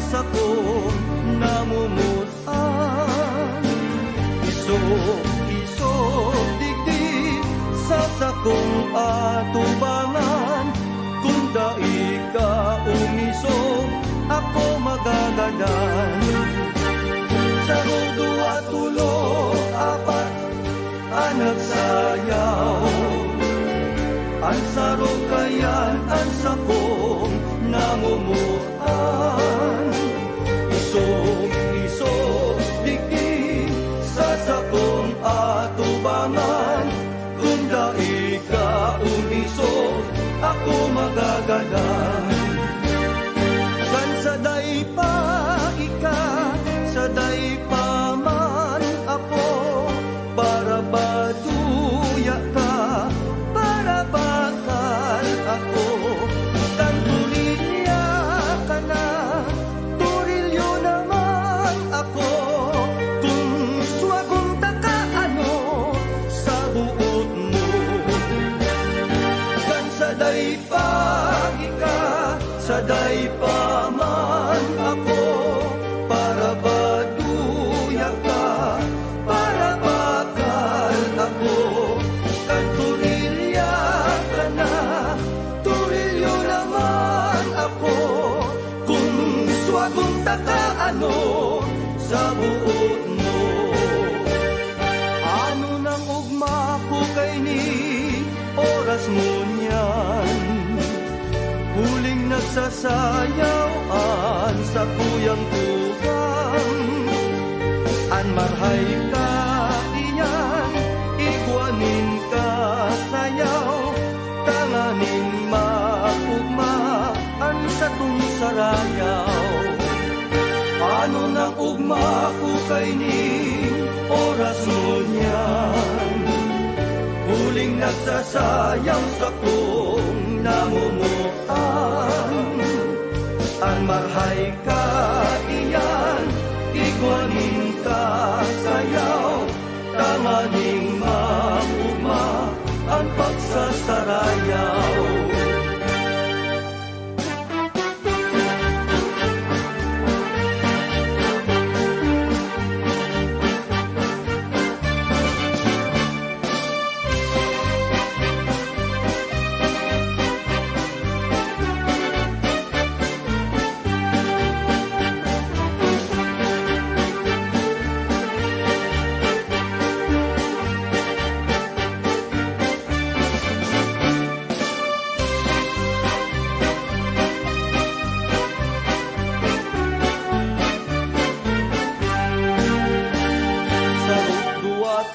sakong namumutan. Isog-isog digdi sa sakong atubangan. Kung dai ka umisog, ako magagadan. Saro, dua, tulo, apat, anak sayaw. Ang saro kayan, ang sakong namumutan. Isog-isog digdi sa sakong atubangan. Kung dai ka umisog, ako magagadan. Kan saday pa ika, saday pa man ako, para ba duya ka, para bakal ako. Kan turilya ka na, turilyo naman ako. Kung swagong takaano sa buot mo. Kan saday pa ika, saday pa man ako, para ba duya ka, para bakal ako. Kan turilya ka na, turilyo naman ako. Kung swagong takaano sa buot mo. Ano nang ugma ko kay ni oras mo niyan? Huling nagsasayawan sa kuyang tugang. An marhay ka iyan, igwanin ka sayaw. Tanganin maugmaan sa tung sarayaw. Ano nang ugma ko kay ni oras mo niyan? Huling nagsasayaw sa kong namumutan. Ang marhay ka iyan, igwanin ka sayaw. Tanganing maugma ang pagsasarayaw.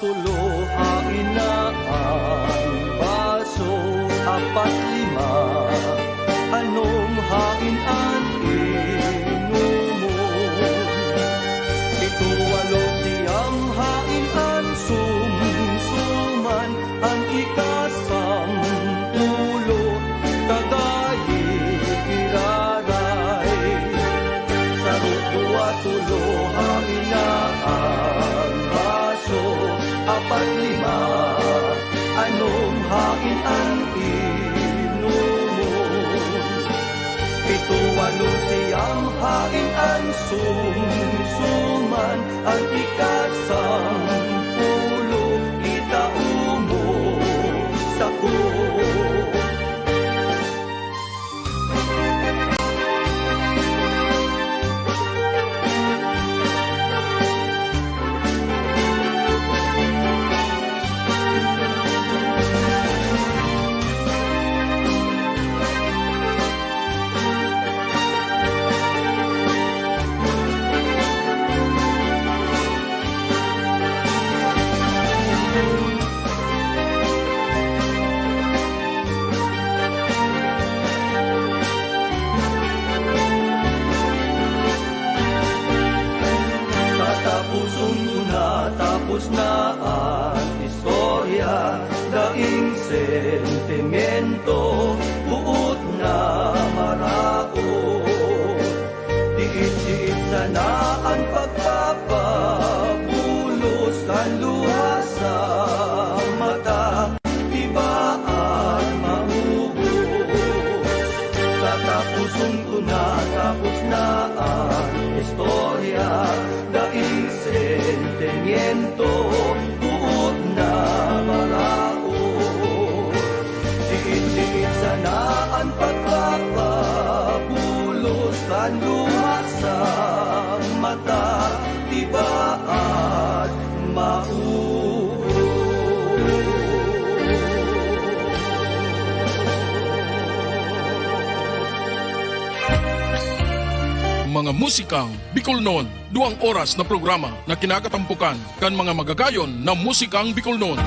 Tulo hain na ang baso, apat lima, anong hain ang inumon? Ito walo siyam hain ang sumsuman, ang ikasampulo kagayi iraray. Sarot dua tulo hain na ang baso, apat lima, anong hain ang inumon? Ito walo siyam hain ang sumsuman, ang ikasampulo itaumo sa ko. Tapos na ang istorya, daing sentimento, buot na maraot. Diit-diit sana ang pagpapabulos, ang luha sa mata, ibaan mahubos. Tatapusin ko na, tapos na ang mga musikang Bicolnon, 2 oras na programa na kinakatampukan kan mga magagayon na musikang Bicolnon.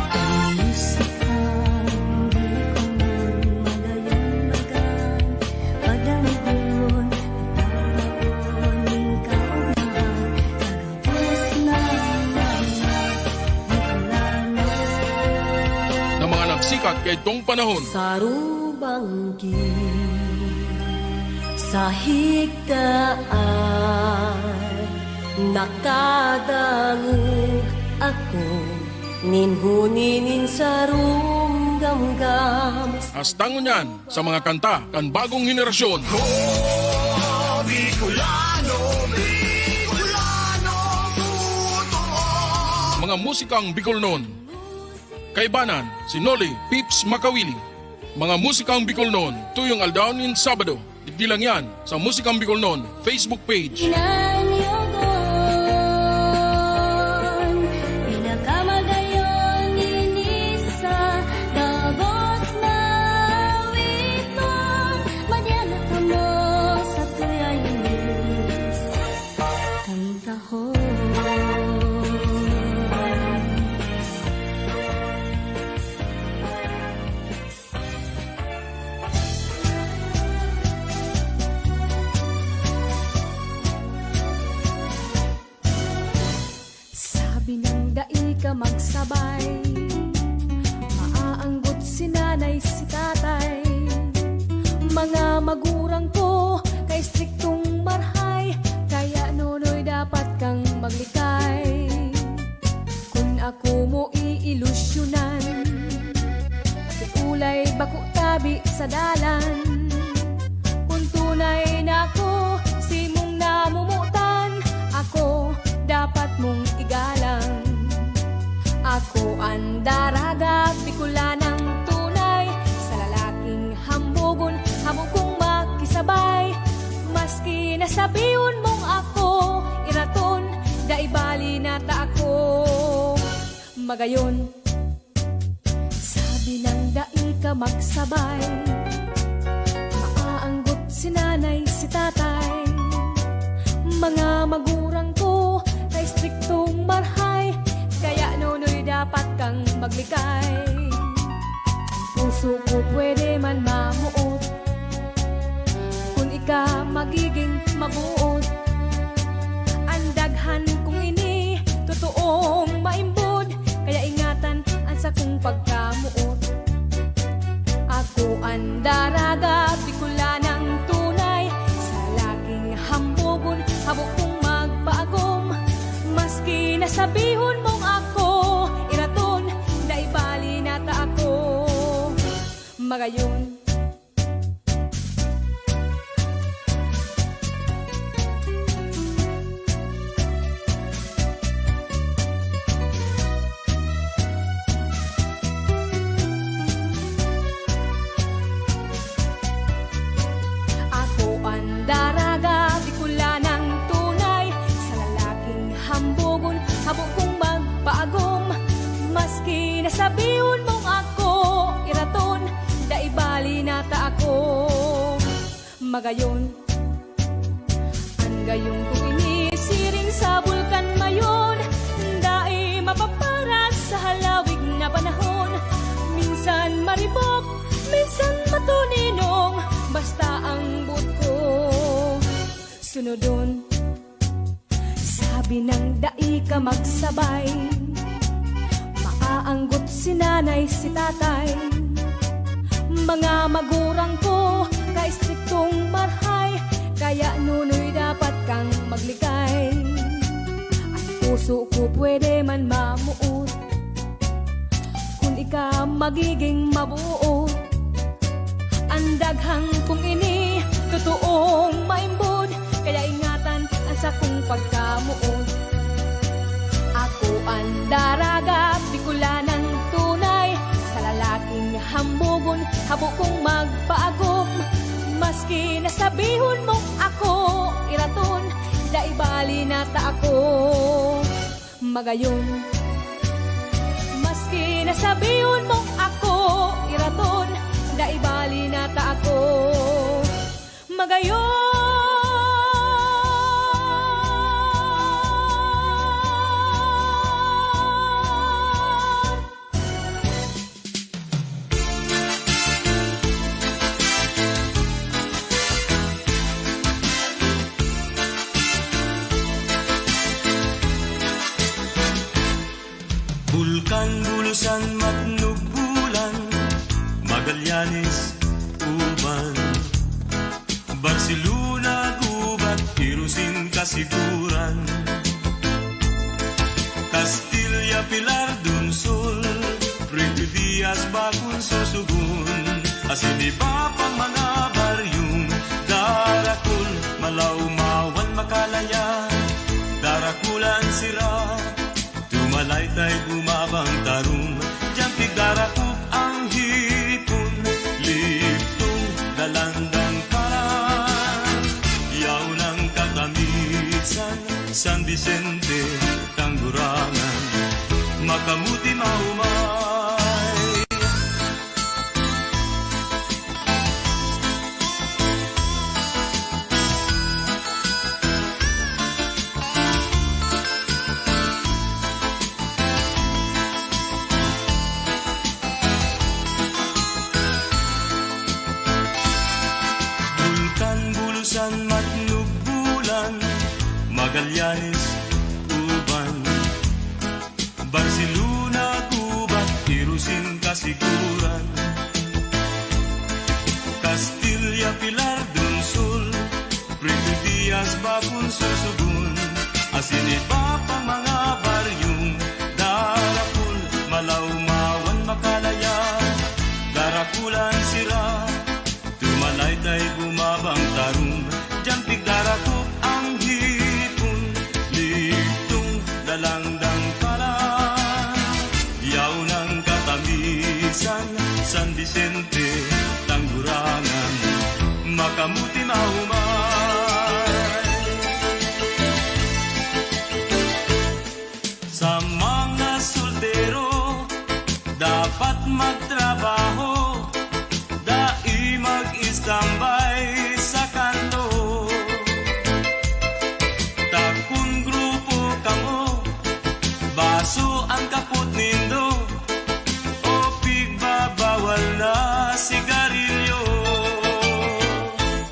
Na mga nagsikat kay itong panahon. Sa rubanggi, sa higdaan, nakadangog ako, ninhuninin sa rumgamgam. Astangon yan sa mga kanta kan bagong henerasyon. Mga musikang Bicolnon. Kaibanan, si Noli Pips Makawili. Mga musikang Bicolnon, tuyong aldawnin Sabado. Di lang yan sa Musikang Bicolnon Facebook page. Inanyogon, pinakamagayon inisa, dagos mawit mo, madyanak ka mo sa tuyayinis, kantahon. Sabi ng dai ka magsabay, maaanggot si nanay si tatay, mga magurang ko kay striktong marhay, kaya nunoy dapat kang maglikay. Kung ako mo iilusyonan, ulay bako tabi sa dalan, kung tunay na ako si mong namumutan, ako dapat mong igalang. Ako ang daraga, Bicolanang tunay, sa lalaking hambugon, hamog kong makisabay. Maski nasabihon mong ako, iraton, daibali na ta ako. Magayon, sabi ng dai ka magsabay, maaanggot si nanay si tatay, mga magurang ko kay striktong marhay, kaya nunoy dapat kang maglikay. Ang puso ko pwede man mamuot, kung ika magiging mabuot. Ang daghan kung ini totoong maimbod, kaya ingatan ang sakong pagkamuot. Ako ang daraga, Bicolanang tunay, sa laking hambugon, habok kong magpaagom. Maski nasabihon mong ako, iraton, daibali na ta ako. Magayon, ako ang daraga, Bicolanang tunay, sa lalaking hambugon, habok kong magpaagom. Maski nasabihon mong ako, iraton, daibali na ta ako. Magayon, ang gayong kung inisiring sa bulkan mayon, dai mapaparas sa halawig na panahon. Minsan maribok, minsan matuninong, basta ang buot ko sunodon. Sabi ng dai ka magsabay, maaanggot si nanay si tatay, mga magurang ko kay striktong marhay, kaya nunoy dapat kang maglikay. Ang puso ko pwede man mamuot, kung ika magiging mabuo. Ang daghang kung ini totoong maimbod, kaya ingatan ang sakong pagkamuot. Ako ang daraga, Bicolanang tunay, sa lalaking hambugon, habok kong magpaagom. Maski nasabihon mong ako, iraton, daibali na ta ako. Magayon, maski nasabihon mong ako, iraton, daibali na ta ako. Magayon, Magallanes, Uban, Barcelona, Gubat, Irusin, Kasiguran, Castilla, Pilar, Dunsol, Rio Diaz, Bakun, Susugun, Asiniba pang mga baryong Darakul, Malaumawan, Makalaya, Darakulan, Sira, Tumalaytay, Gumabang, Tarum, Jampig, Darakup, ang hipon, Liptong, Dalandang, Karan, Yaw ng Katamisan, San Vicente, Tanggurangan, Makamuti, Maumay. Bulkan, Bulusan, Matnog, Bulan, Magallanes, Uban, Barcelona, Gubat, Irusin, Kasiguran, Castilla, Pilar, Dunsol, Rio Diaz, Bakun, Susugun, Asiniba pang mga baryong Darapul, Malaumawan, Makalaya, Darakulan, Sira, Tumalaytay, Gumabang, Tarum, Jampig, Darakup, ang hipon, Liptong, Dalandang, Kalan, Yaw ng Katamisan, San Vicente, Tanggurangan, Makamuti, Maumay. Sa mga soltero, dapat magtrabaho, dai mag-istambay sa kanto. Takun grupo kamo, baso ang kaput nindo, o pigbabawal na sigarilyo.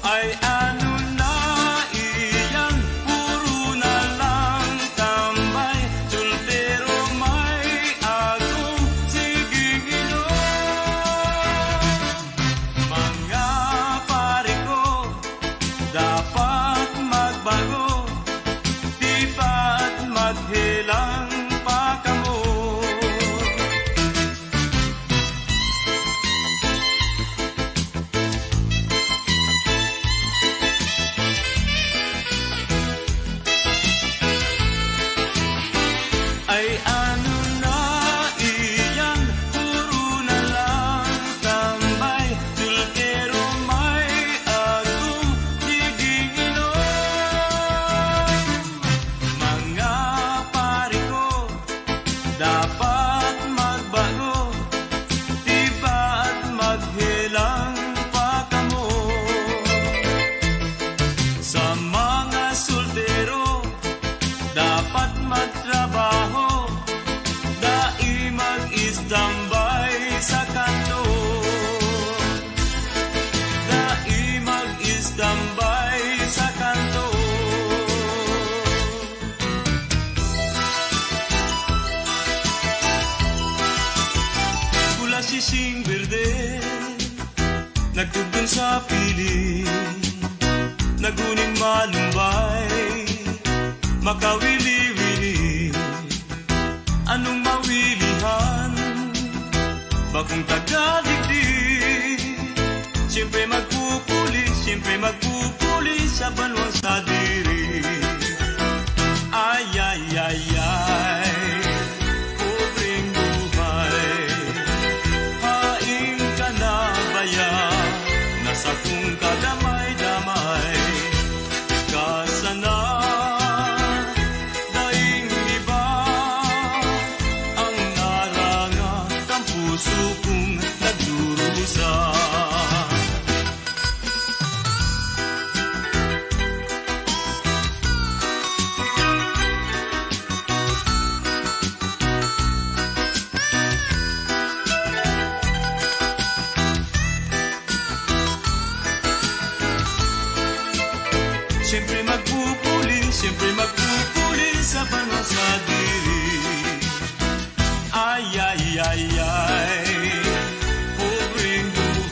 Ay ano na iyan, puro na lang tambay, soltero may agong siging mga pare ko, dapat magbago, di ba't maghilang pa kamo. Ay ano na iyan, puro na lang tambay, soltero may agong siging mga pare ko, dapat magbago, di ba't maghilang pa kamo. Sa mga soltero, dapat magtrabaho, dai mag-istambay sa kanto, dai mag-istambay sa kanto. Pula sising berde, nagtugtong sa pili, naguning malumbay, makawili-wili, anong mawilihan, bakong tagaligdi, siyempre magpupuli sa banwang sa diri. Ay, ay, ay, ay, pobreng buhay, haing ka na baya, nasa kung kadamay-damay, kasana, daing iba, ang naranga, ang puso kong nagdurusa. Siyempre magpupuli sa banwang sa diri. Ay, ay, ay, ay, pobreng buhay.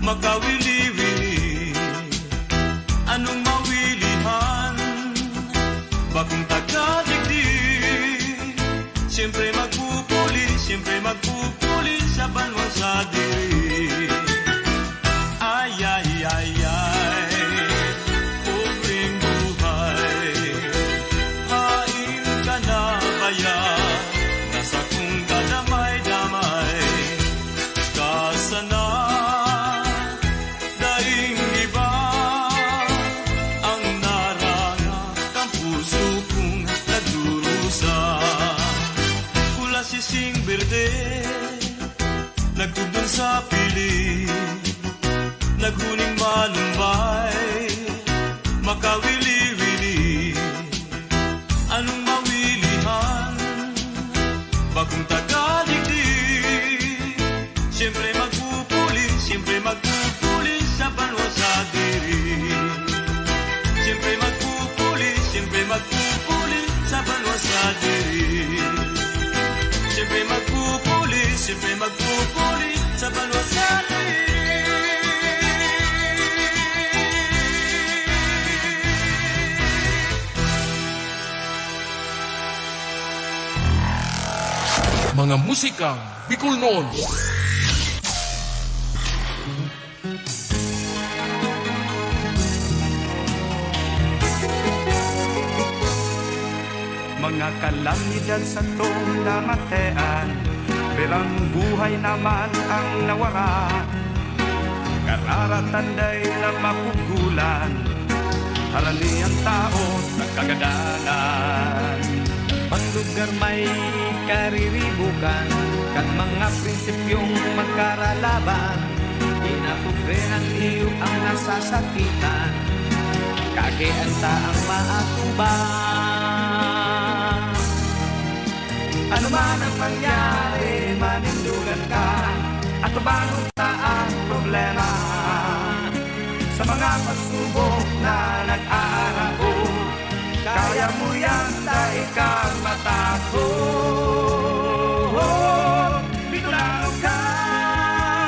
makawili-wili. Anong mawilihan? Bakong taga-digdig. Siyempre magpupuli sa banwa sa diri. Ay, ay, ay, ay, pobreng buhay. Hain ka na kaya, nasa kung kadamay-damay. Kasana, daing iba, ang narangat ang puso kong nagdurusa. Pula sising berde, nagtugtog sa piling, naghuning malumbay, makawili-wili. Anong mawilihan? Bagong taga-digdig. Siyempre magpupuli sa banwa sa diri. Siyempre magpupuli sa banwa sa diri. Siyempre magpupuli sa banwa sa diri. Mga musikang Bicol noon. Mga kalamidad sa tong namatean, bilang buhay naman ang nawara. Kararatanday na mapugulan, karaniang tao sa kagadanan. Paglugar may kariribukan, kan mga prinsipyong magkaralaban. Inapuprehan iyo ang nasasakitan, kagianta ang maatuban. Ano man ang mangyari, manindugan ka, at bangon ang problema. Sa mga pagsubok na nag-aarao, kaya mo yan dahil kang matakot. Bicolano ka,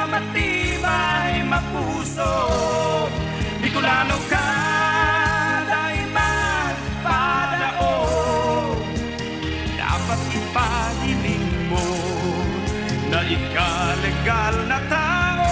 matibay, mapuso. Bicolano ka, dahil magpadao. Dapat ipahiling mo na ika-legal na tao.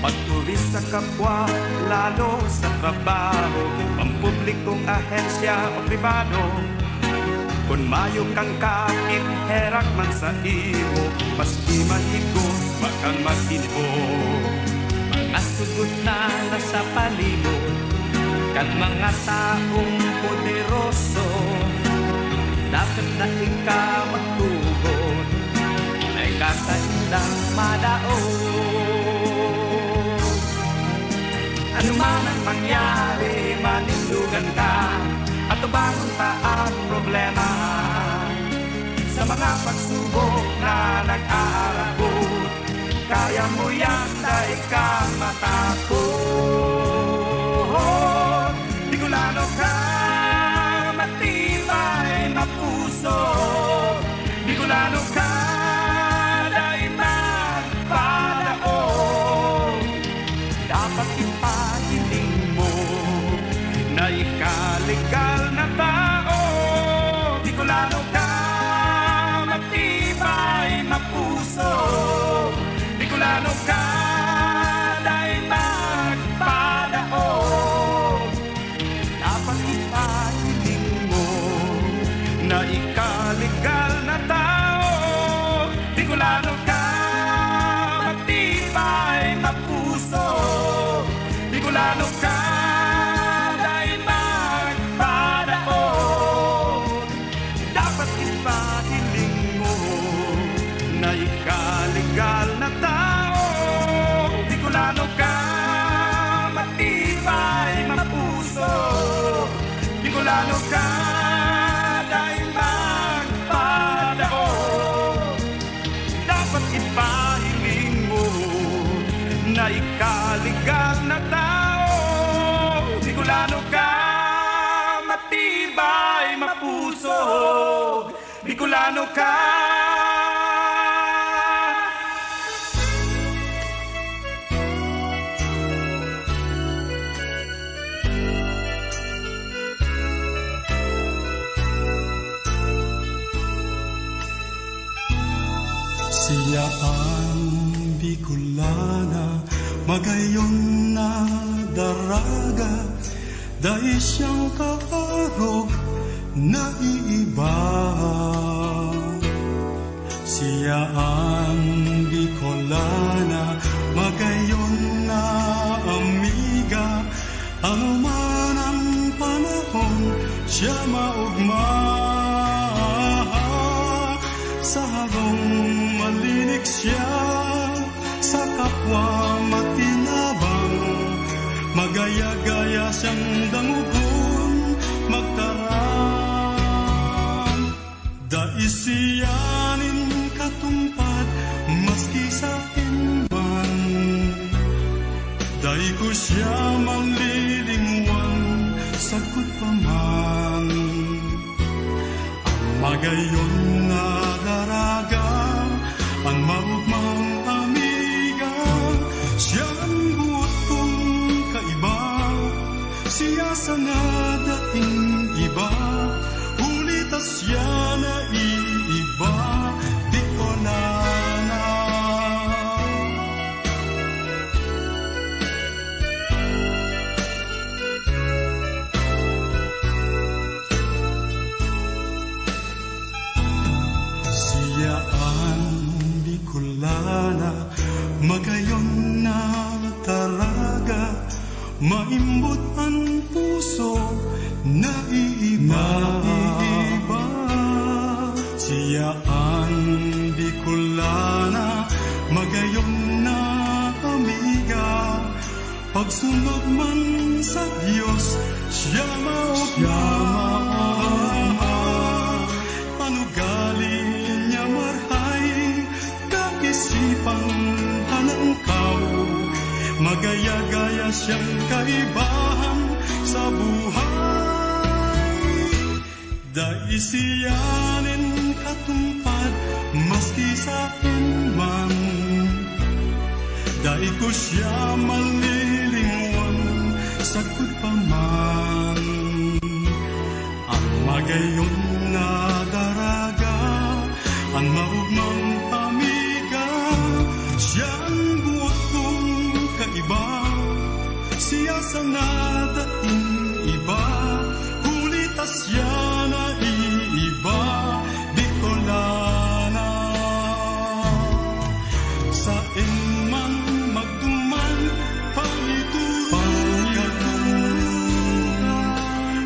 Pagtulis sa kapwa, lalo sa trabaho, pampublikong ahensya o pribado. Kung mayo kang kapit, herak man sa imo, maski mahigos, bakang matinho. Mga sugod na nasa palibot, kan mga taong poderoso. Dapat na ikaw magtugon, may kakaindang madaon. Ano man ang mangyari, manindugan ka, at bangon ang problema. Sa mga pagsubok na nag-aarabot, kaya mo yan dahil kang matakot. Bicolano ka, matibay, mapuso. Bicolano ka, dahil magpadaon. Dapat ipahiling mo na ika-legal na tao. Bicolano ka, matibay, mapuso. Bicolano ka, dahil magpadaon. Dapat ipahiling mo na ika-legal na tao. Bicolano ka, matibay, mapuso. Bicolano ka, dahil magpadaon. Dapat ipahiling mo na ika-legal na tao. Bicolano ka, matibay, mapuso. Bicolano ka, dahil magpadaon. Bicolano ka. Siya ang Bicolana, magayon na daraga, dahil siyang kaarog na iiba. Siya ang Bicolana, magayon na amiga, ano man ang panahon, siya maugma. Sa harong malinig siya, sa kapwa matinabang, magaya-gaya siyang dangugon, magtarang. Dais siyanin katumpad, maski sa inman, dahil ko siya manlilingwan, sagot pa man. Ang magayon na daraga, ang maugmang amiga, siya ang buot kong kaiba, siya sa nadaing iba, ulitas siya na iiba, Bicolana. Siya ang Bicolana, magayon na taraga, maimbot ang puso na iiba. Siya ang Bicolana, magayon na amiga, pagsunod man sa Diyos, siya maugma. Panugali niya marhay, kaisipang hanangkaw, magaya-gaya siyang kaibahan sa buhay. Dahil siyanin katumpad, maski sa inman, dahil ko siya malilingwan, sagot pa man. Ang magayon na daraga, ang maugmang amiga, siya ang buot kong kaiba, siya sa nadaing iba, hulitas siya na iiba, Bicolana. Sa inman magduman, pangituruan,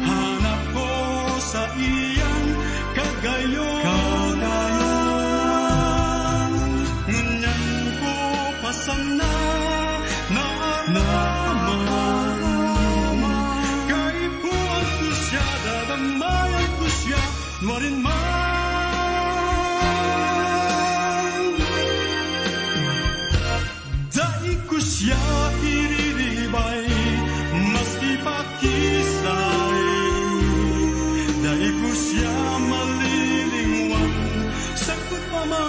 hanap ko sa iyang kagayon. Ngunyan ko pasang naaraman, kaipuan ko siya, dadamayan ko siya, nuwarin man. Dahil ko siya iriribay, maski pakisay, dahil ko siya malilingwan, sagot pa man.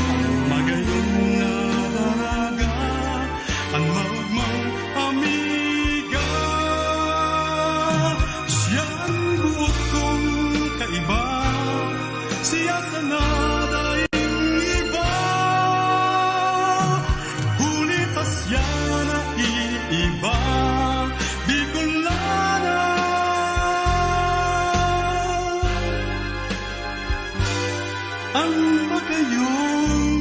Ang magayon na daraga, ang maugmang amiga, siya ang buot kong kaiba, siya sa nadaing iba, hulitas siya na iiba, Bicolana. Ang magayon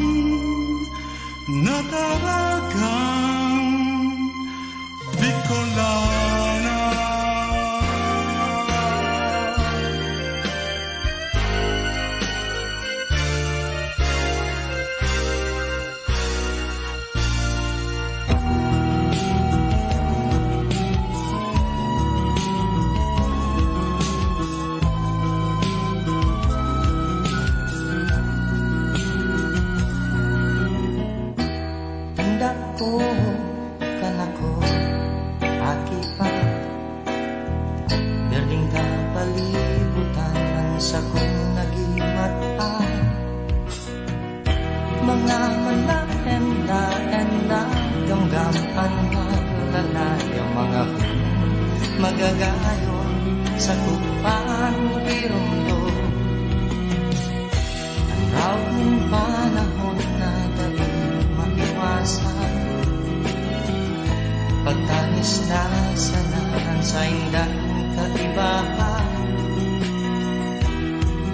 na daragang Bicolana. sa kong nagimatay. Mga manahenda-enda, gamgaman maglalaya, mga magagayon sa kupang pirundo. Ang raw ng panahon na dali maiwasan, pagtanis na sanahan sa indang kaibahan.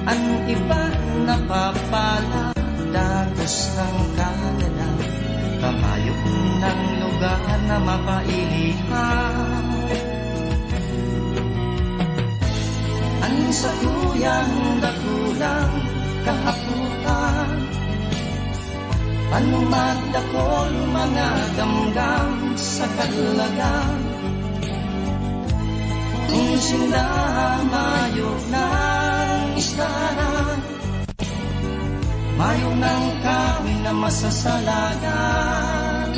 Ang iba napapala, dagos ng kalalang, kamayok ng lugar na mapailihan. Ang sakuyang dakulang kahaputan, panumagdakol mga gamgam sa kalagang. Kung sila mayok ng istanan, mayok ng kami na masasalagan.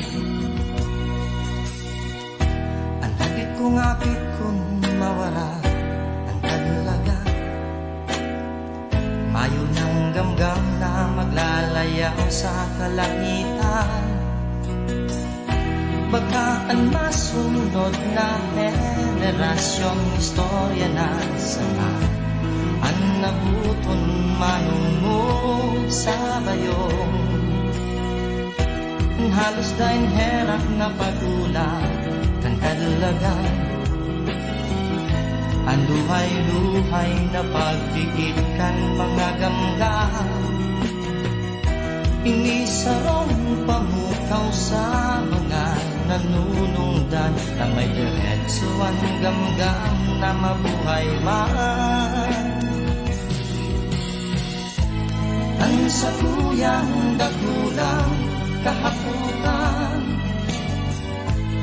Ang lapit kong apit kung mawala ang kalaga, mayo ng gamgam na maglalayaw sa kalangitan. Baka ang masunod na henerasyon, istorya na sama ang nabuton manunod sa bayong. Halos dahil herap na pagulang kan kadalagan, ang luhay-luhay na pagdiit kan mga gamgam. Inisarong pamukaw sa mga nanunungdan, na may diretso ang gamgam na mabuhay man. Ang sakuyang dakulang kahaputan,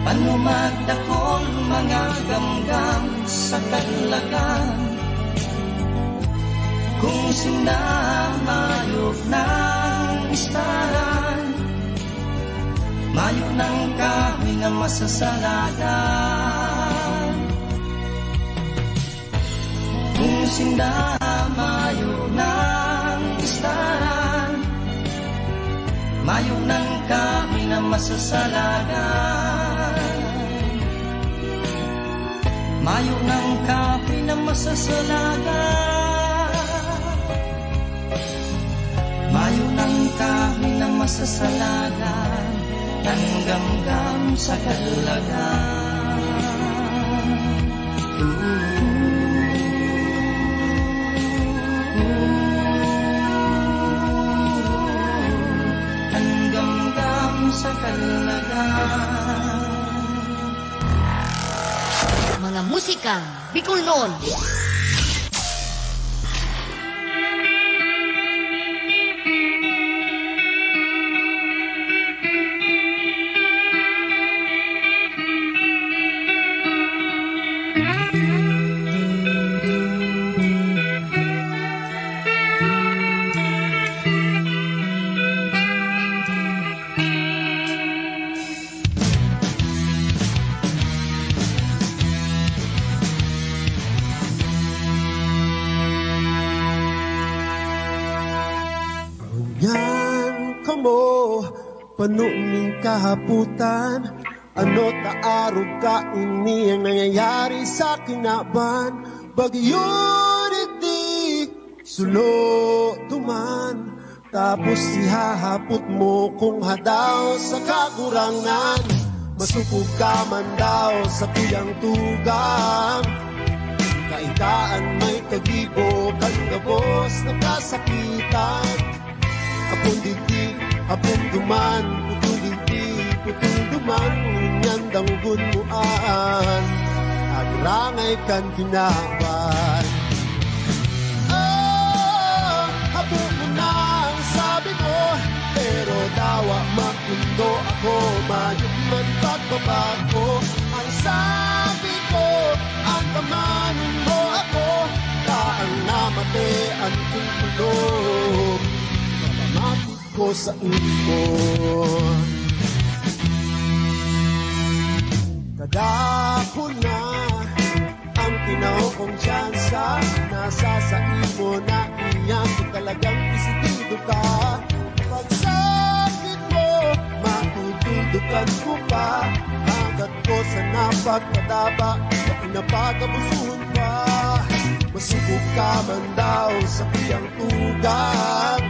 panumagdakol mga gamgam sa kalagan. Kung sinamayok ng istaran, mayok ng kahoy na masasalagan. Kung sinamayok ng istaran, mayok ng kahoy na masasalagan. Mayok ng kahoy na masasalagan. Mayo ng kahoy na masasalagan, ng gamgam sa kalagan. Ang gamgam sa kalagan. Mga musika Bicol noon. Yan ka mo, panuming kahaputan. Ano taarog ka ini ang nangyayari sa kinaban. Bagyo iti, sulo tuman. Tapos ihahapot mo kung hadaw sa kakurangan. Masupog ka man daw sa kuyang tugang. Kaitaan may kagibo, kandabos na kasakitan. Apong digdig, apong duman, putul digdig, putul duman, ngunyan danggun muaan, agrangay kan kinaban. Oh, hapong mo na ang sabi mo, pero dawa makundo ako, mayok man pagbabago. Ang sabi ko, ang kamanin mo ako, kaan namatean kong tulog. Mapit ko sa imo. Kadako na ang tinaw kong tsansa, nasa sa imo na iyan kung talagang isigido ka. Pagsakit mo, matutuldukan ko pa, hanggat ko sa napagpadaba, sa pinapagabusuhan pa. Masubok ka man daw sa kiyang tugang,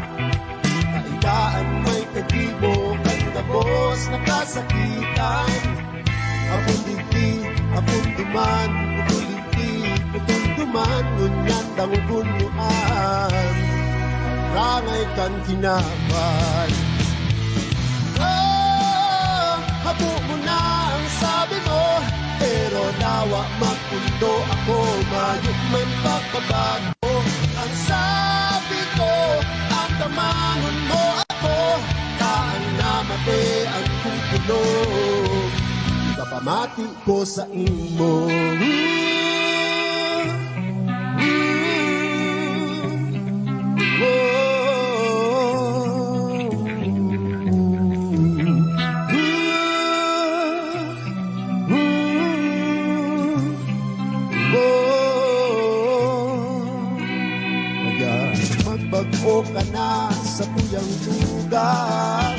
kaigaan may kagibo, kagabos na kasakitan. Apon digdi, apon duman, putol digdi, putol duman, ngunyan daw bunuan, rangay kan kinaban. Oh, habo mo na ang sabi mo, pero nawa magpundo ako, mayok man pagbabago. Ang sabi ko, ang tamangon mo ako, kaan namate ang kukulong, kapamati ko sa imo. Magbago ka na sa tuyang tugat,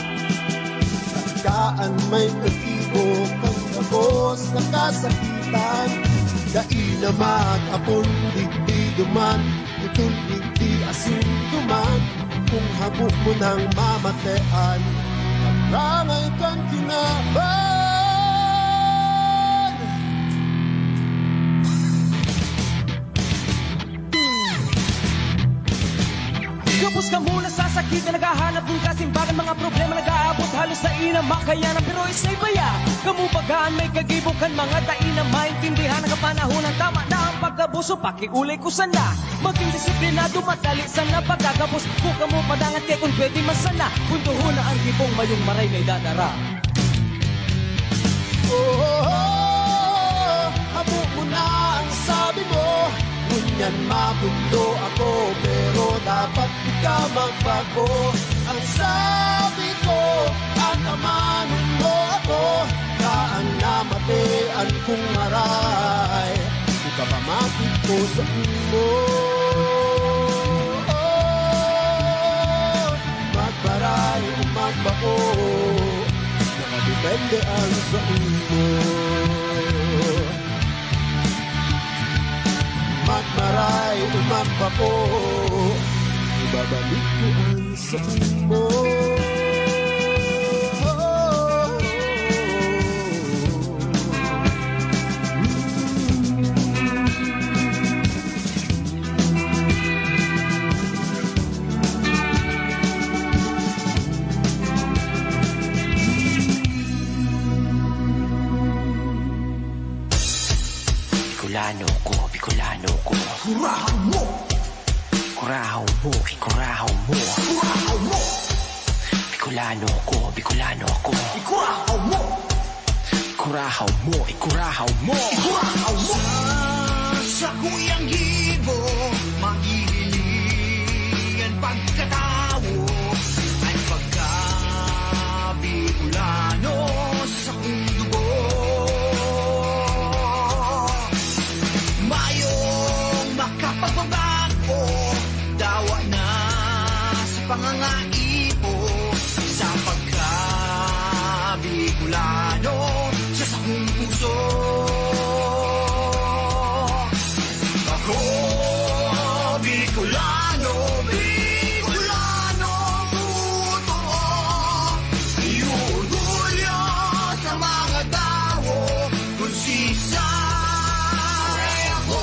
kaan may kagibo, kang gabos na kasakitan. Dai na mag-apon digdi duman, tutol digdi asin duman, kung habok mo nang mamatean, rangay kang kinaban. Kapos ka muna sa sakit na naghahanap ng kasimbagan, mga problema nag-aabot halos sa ina makayanan, pero isa'y baya kamubagaan may kagibukan, mga daina maintindihan ang kapanahon ng tama na ang pagkabuso, pakiulay ko sana maging disiplinado, madali sana pagkagabos, buka mo padangat kay kung pwede masana, puntuho na ang gibong mayong maray may dadara. Habo mo na ang sabi mo, ngunyan mabundo ako, pero dapat di ka magbago. Ang sabi ko, ang tamanon mo ako, kaan namatean kong maray, di ka pamakit ko sa imo. Magbaray o magbako, nakadepende ang sa imo. Magmaray, umagpa ko, ibabalik ko ang sa mo. Bicolano ko, Bicolano ko. Kurahaw mo! Kurahaw mo, ikurahaw mo. Kurahaw mo! Bicolano ko, Bicolano ko. Ikurahaw mo! Ikurahaw mo, ikurahaw mo. Ikurahaw mo! Sa kuyang hibo, maghihilingan pagkatawo ay pagka-Bicolano sa kong dugo. Mayong makapagbabago, dawa na sa pangangaipo, sa pagka-Bicolano sa sakong puso. Ako, Bicolano, Bicolano, totoo. Iurgulyo sa mga tao, kung sisay ako.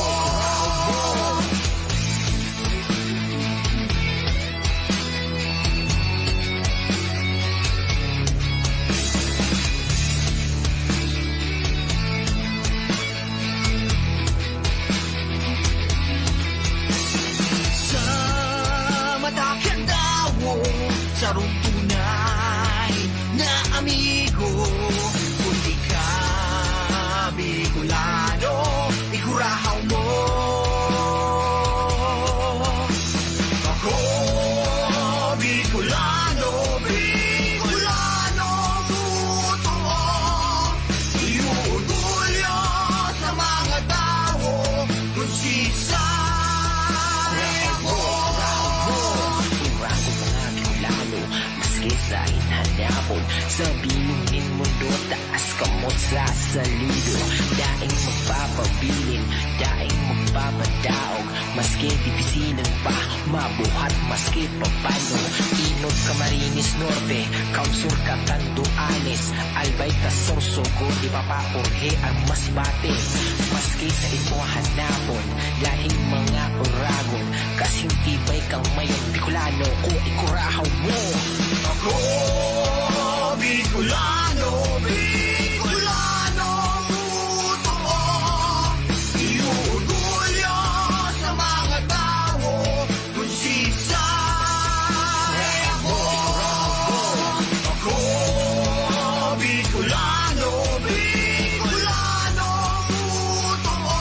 hapon sa binungin mundo, taas kamot sa salido. Daing magpapabilin, daing magpapadaog, maski dipisinan pa, mabuhat maski papano. Inod Camarines Norte, Kausur Catanduanes, Albay Tasorsogo, ipapapurhe ang masbate. Maski sa ito hanapon, lahing mga oragon, kasing tibay kang mayon Bicolano, o ikurahaw mo. Ako, Bicolano, Bicolano, totoo. Iuugulyo sa mga tao kung sisa. Ako, Bicolano, Bicolano, totoo.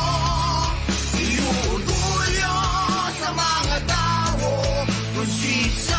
Iuugulyo sa mga tao kung sisa.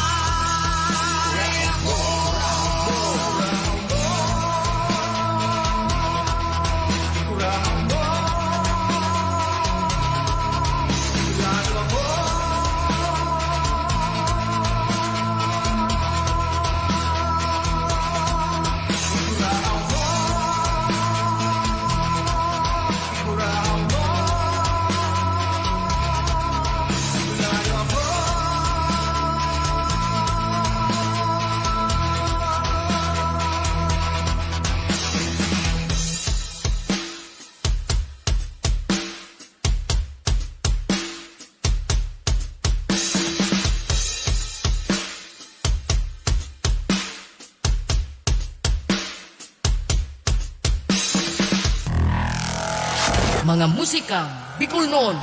Mga musika Bicol noon.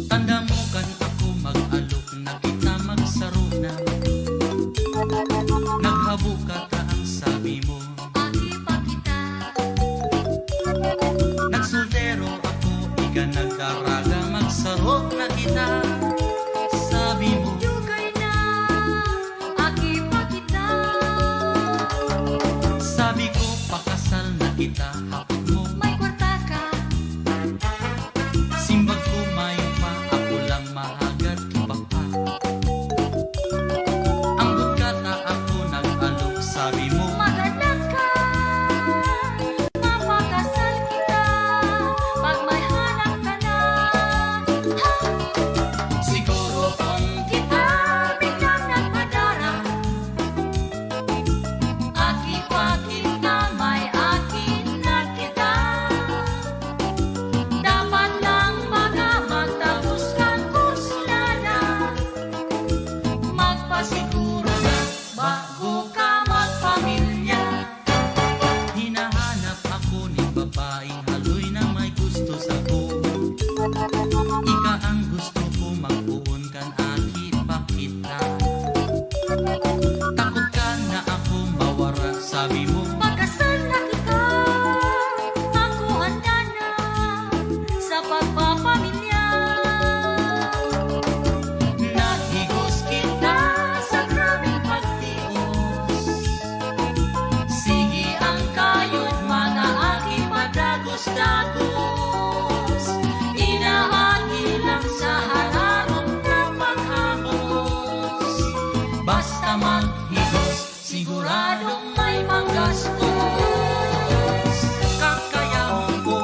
Tanda mo kan ako mag-alok na kita magsaro na. Naghabo ka ta ang sabi mo. Nagsultero ako, ika nagdaraga, magsarok na kita. Sabi mo, Dugay na, aki pa kita. sabi ko, pakasal na kita. Hapot mo, May kwarta ka, simbag ko mayo pa, ako lang mahagat pa. Ang bugkata ako nag-alok, sabi mo, maganak ka. Mapakasal kita, pag may hanap ka na. Ha! siguro kung Kita biglang nagpadara. Aki pa kita, may akin na kita. Dapat lang baka magtapos kang kursulada. Magpasiguro na bago ka magpamilya. hinahanap ako ni babaeng haloy na may gusto sa ko. Ika ang gusto ko, magpuon kan aki pa kita. Takot ka na ako mawara, sabi mo. Magkasal na kita, ako handa na sa pagpapamilya. Nahigos kita Sa grabing pagtios, sige ang kayod mga aki padagos-dagos. Inaagi lang sa hararot ng paghapos. basta maghigos, siguradong may Panggastos, kakayahon ko.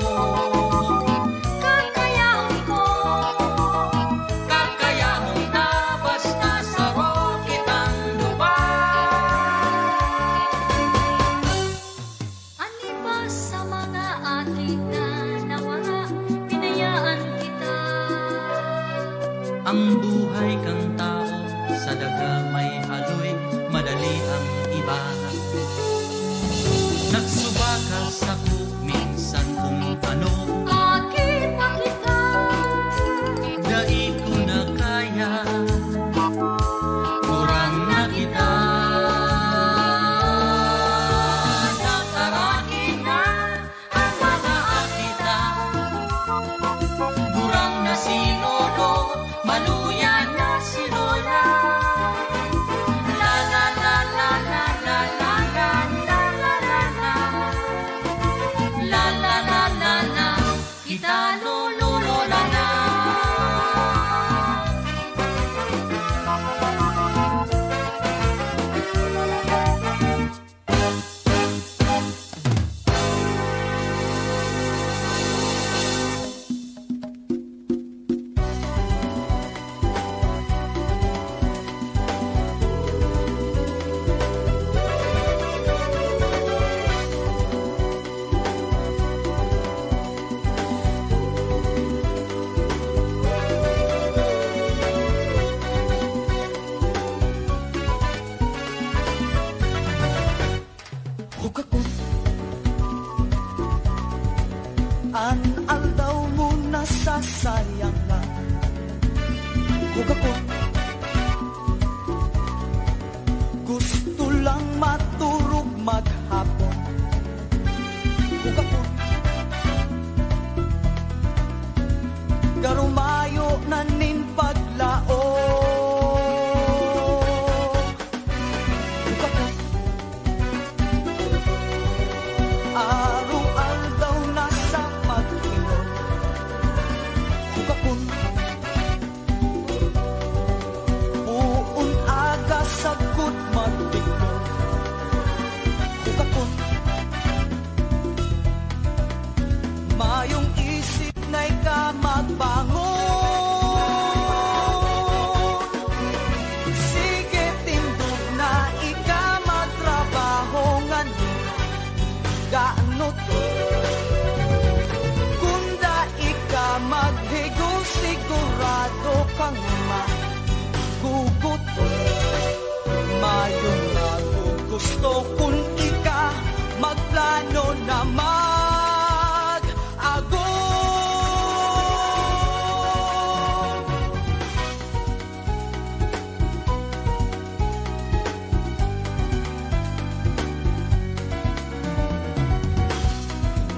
kakayahon ko. Kakayahon na basta saro kitang Ani ba sa mga aking na nawala, pinayaan kita. ang buhay kang tao, sa daga may haloy, madali ang iba. Nagsuba ka sa minsan kung ano, Aki pa kita, dai ko na kaya, kurang na kita. nakaraki na ang mga akita. Durang na si Lolo, Maluyan na si Lola. La la la la la la la. Ug ako gusto lang maturog maghapon. Ug ako karumayo na nin paglao. Ug ako araw-aldaw na sa pag-inom. Ug ako buon aga sagot magbiglon. Ug ako mayong isip na ika magbangon. Sige tindog na ika magtrabaho ngayon. Gaano to? Kunda ika maghigo sigurado kang magugot. Mayong nagugusto kung ika magplano na mag-ago.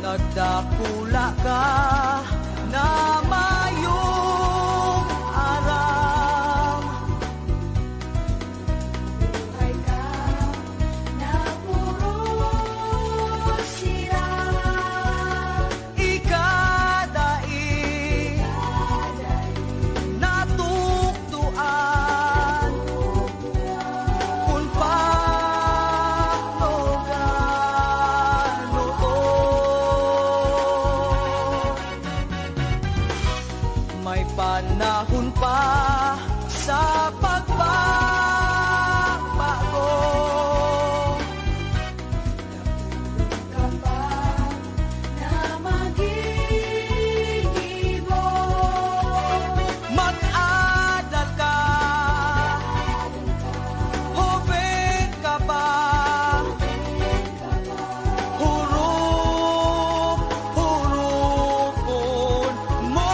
Nagdapula ka na mayong aram. Buhay ka na puro sira. Ikadai natuktuan kung paano may panahon pa sa pagbabago. Ka pa na magigibo. Mag-adal ka, hubig ka ba? Hurop-hurupon mo.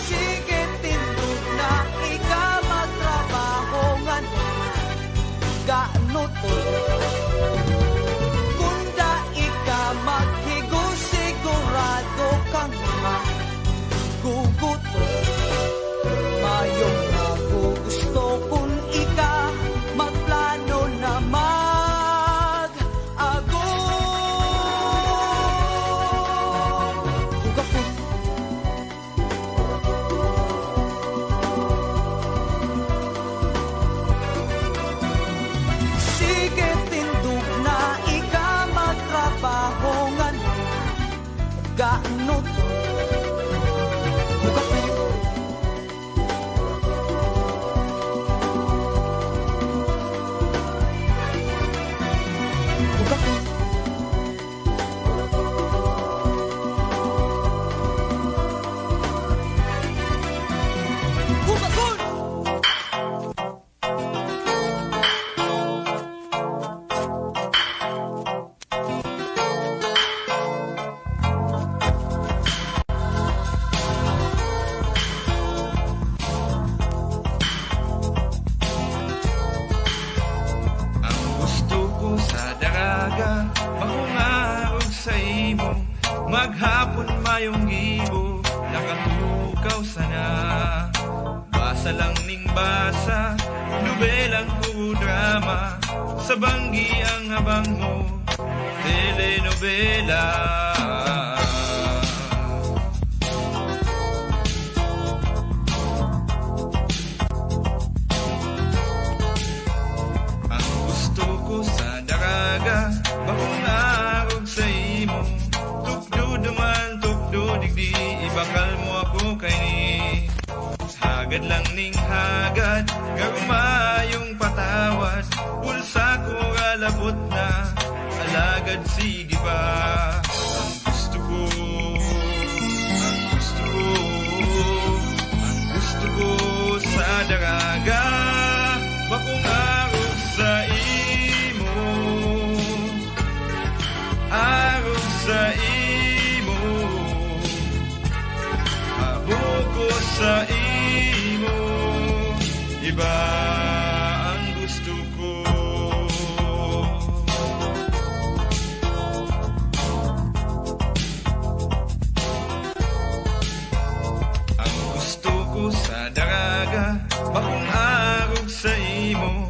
Sige tindog na ika magtrabaho ngayon. Gaano to? Kunda ika maghigo sigurado kang magugot. Mayong nagugusto kung ika magplano na mag-ago. Ug ako sige tindog na ika magtrabaho ngayon. Gaano to? Ug ako ug ako ug ako Ang gusto ko sa daraga, makungarog sa imo. Maghapon mayong gibo, nakatukaw sana. Basa lang ning basa, nobelang o drama. Sa banggi ang habang mo, telenovela. Ang gusto ko sa daraga, makungarog sa imo. Tukdo duman, tukdo digdi, ibakal mo ako kay ni. Hagad lang ning hagad, karumayong patawad. Pulsa ko kalabot na, alagad sige pa. Ang gusto ko, ang gusto ko, ang gusto ko sa daraga, makungarog sa imo. Arog sa imo. sa imo, iba ang gusto ko. Ang gusto ko sa daraga, bakong arog sa imo,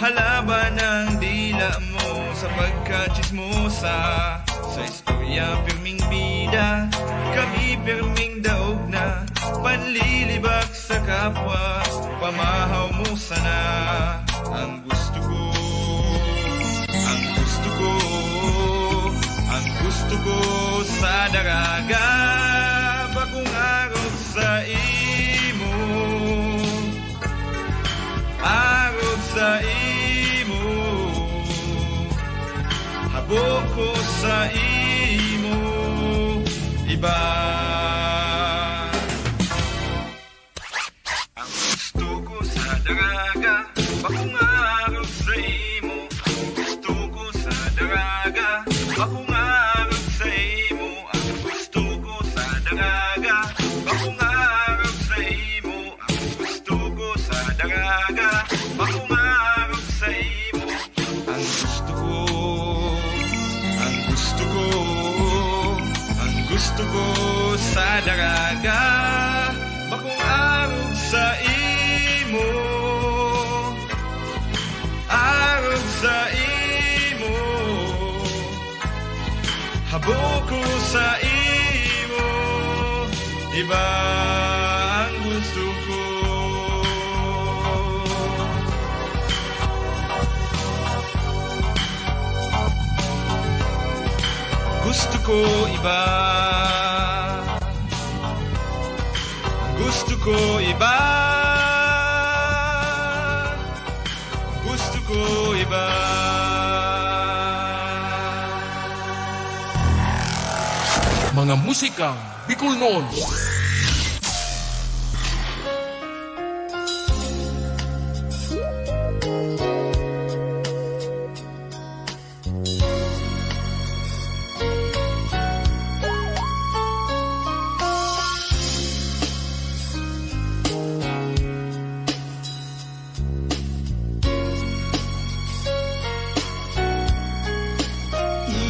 halaban ng dila mo sa pagkachismosa. Sa istorya pirming bida, kami pirming daog na, panlilibak sa kapwa, pamahaw mo sana. Ang gusto ko, ang gusto ko, ang gusto ko sa daraga, bakong arog sa imo, arog sa imo, habok ko sa imo, iba. Ang gusto ko sa daraga, bakong arog sa imo. Ang gusto ko sa daraga, bakong arog sa imo. Ang gusto ko sa daraga, bakong arog sa imo. Ang gusto ko sa daraga, bakong arog sa imo. Ang gusto ko, ang gusto ko, ang gusto ko sa daraga, bakong arog sa imo, arog sa imo, habok ko sa imo, iba ang gusto ko. Gusto ko iba, gusto ko iba, gusto ko iba. Mga musikang Bicol noon.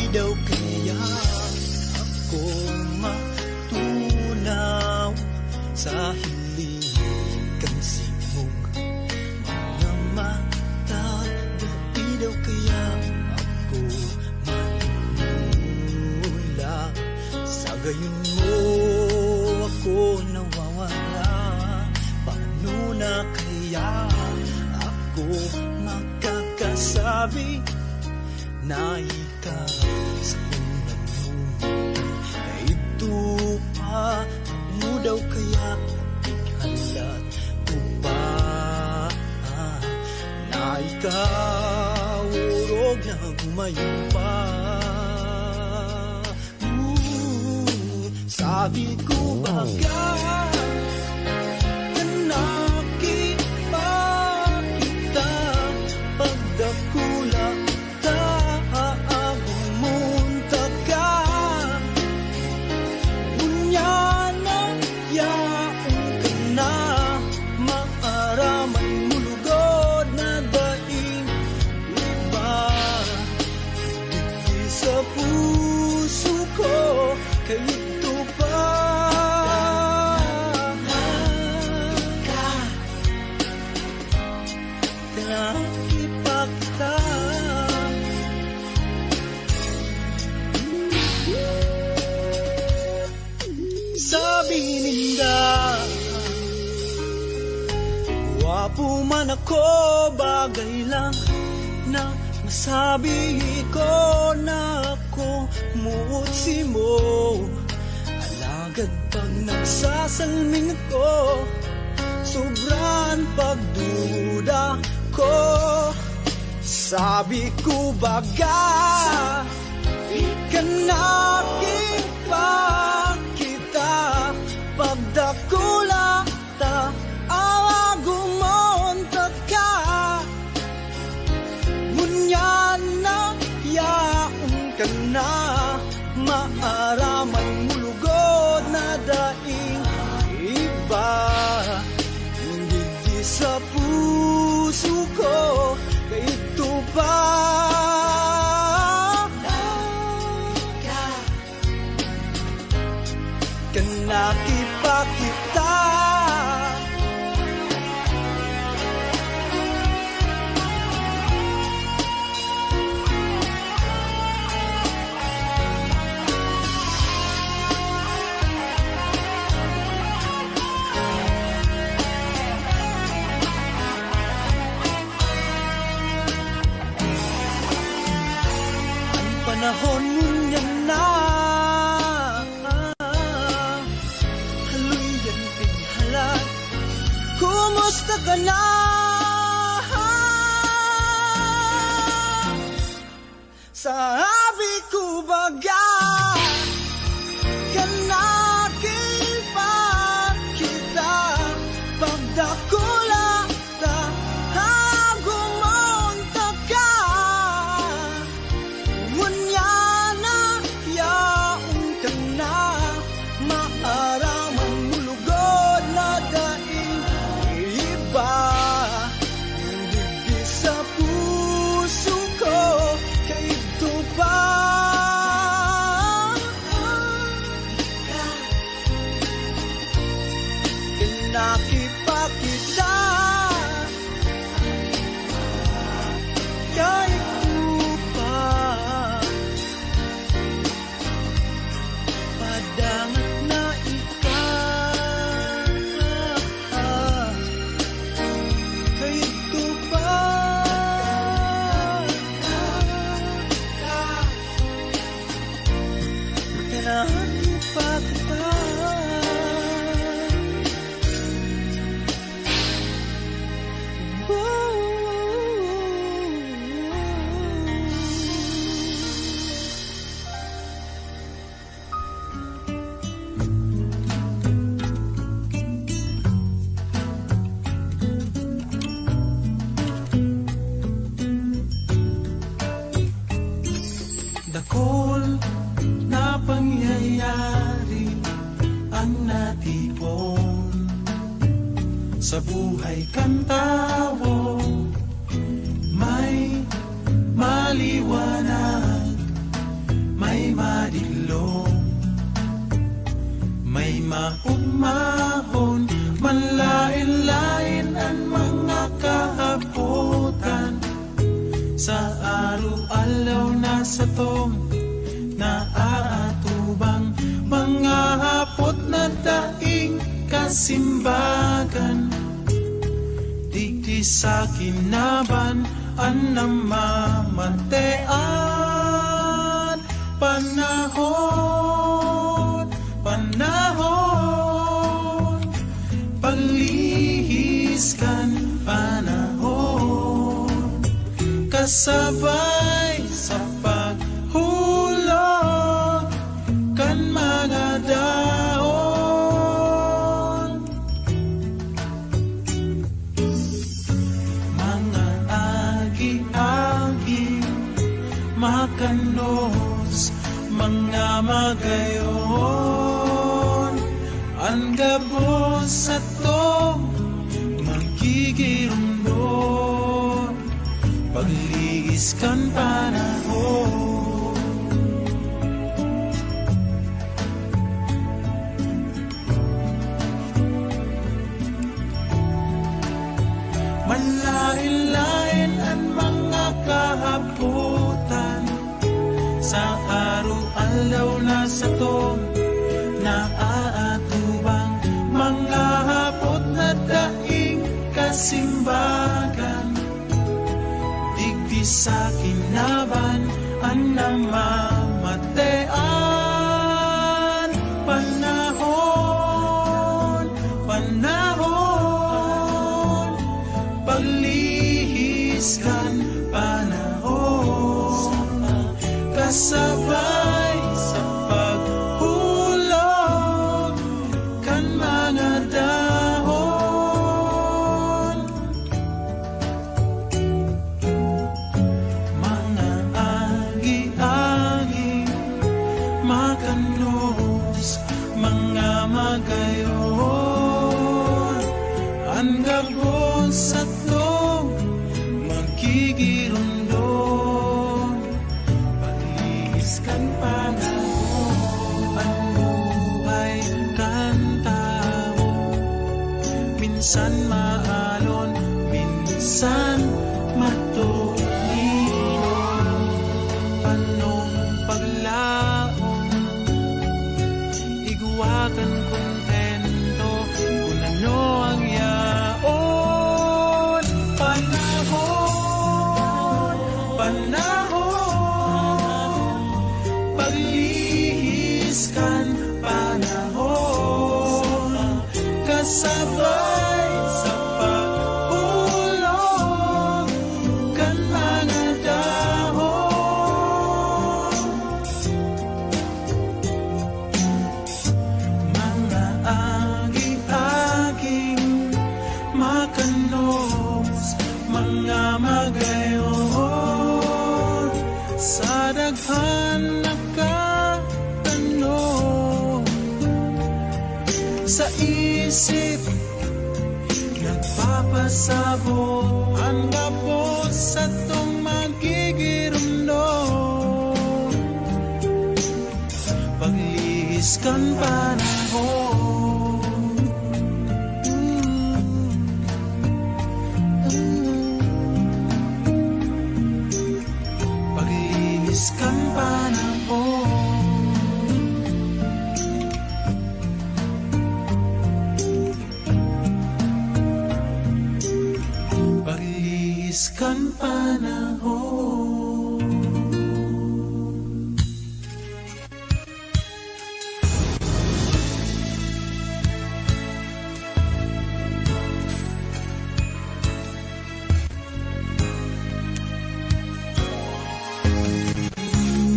Daw kaya ako matunaw sa hiligan simong mga mata. Daw kaya ako manula sa gayon mo ako nawawala. Paano na kaya ako makakasabi na ikaw sa unang mundo? Ito pa mo daw kaya ikalat ko pa na ikaw urog na gumayon pa. Sabi ko bagay nakita kita pagdakula ito pa. Nakipagta sabi ninda wapo man ako, bagay lang na masabi ko na ako muutsi mo. Alagad pag nagsasalming ako, sobrang pagduda ko. Sabi ko baga ikanakita kita pagdakula ta awagumontat ka munyan na yaon ka na maaraman mulugod na daing iba. kita. Panahon niyan na haloy yan pinhalat. Kumusta ka na? Sabi ko baga kanaking pa kita pagdakula ta gumonta ka. Wanyana yaong ka na maaraman mulugod na daing iba. Hindi sa puso ko kay ito ba? Kinakipakita kay ito pa. Padangat na ikaw kay ito pa. Kailangan pa kita. Dakol na pangyayari ang natipon sa buhay kang tao. May maliwanag, may madilong, may maugmahon, manlain-lain ang mga kahabutan. Sa araw-alaw na sa tong naaatubang mga hapot na daing kasimbagan. Digdi sa kinaban ang namamantean. Panahon, panahon, paglihis kan panahon, kasabay sa paghulog kan mga daon. Mga agi-agi makanos, mga magayon ang gabos sa to magigirundon. Pagliis kan panahon, manlain-lain ang mga kahabutan. Sa araw-alaw na sa to naaatubang mga hapot na daing kasimbagan. Digdi sa kinaban ang namamantean. Panahon, panahon, paglihis kan panahon, kasabay sa paghulog kan mga dahon. Mga agi-agi makanos, mga magayon ang gabon sa to magigirundon. Paglihis kan panahon, ang buhay kanta minsan maalon, minsan matulino. Panong paglaong, iguwakan kontento, kung ano ang yaon. Panahon, paglihis kan panahon, kasabay sa pag-ulong kan mga dahon. Mga agi-aging makanos, mga magayon, sa daghan nakatanong, sa isip nagpapasabot ang gabos sa tong magigirundong, paglihis kan panahon. Paglihis kan panahon. Paglihis kan panahon.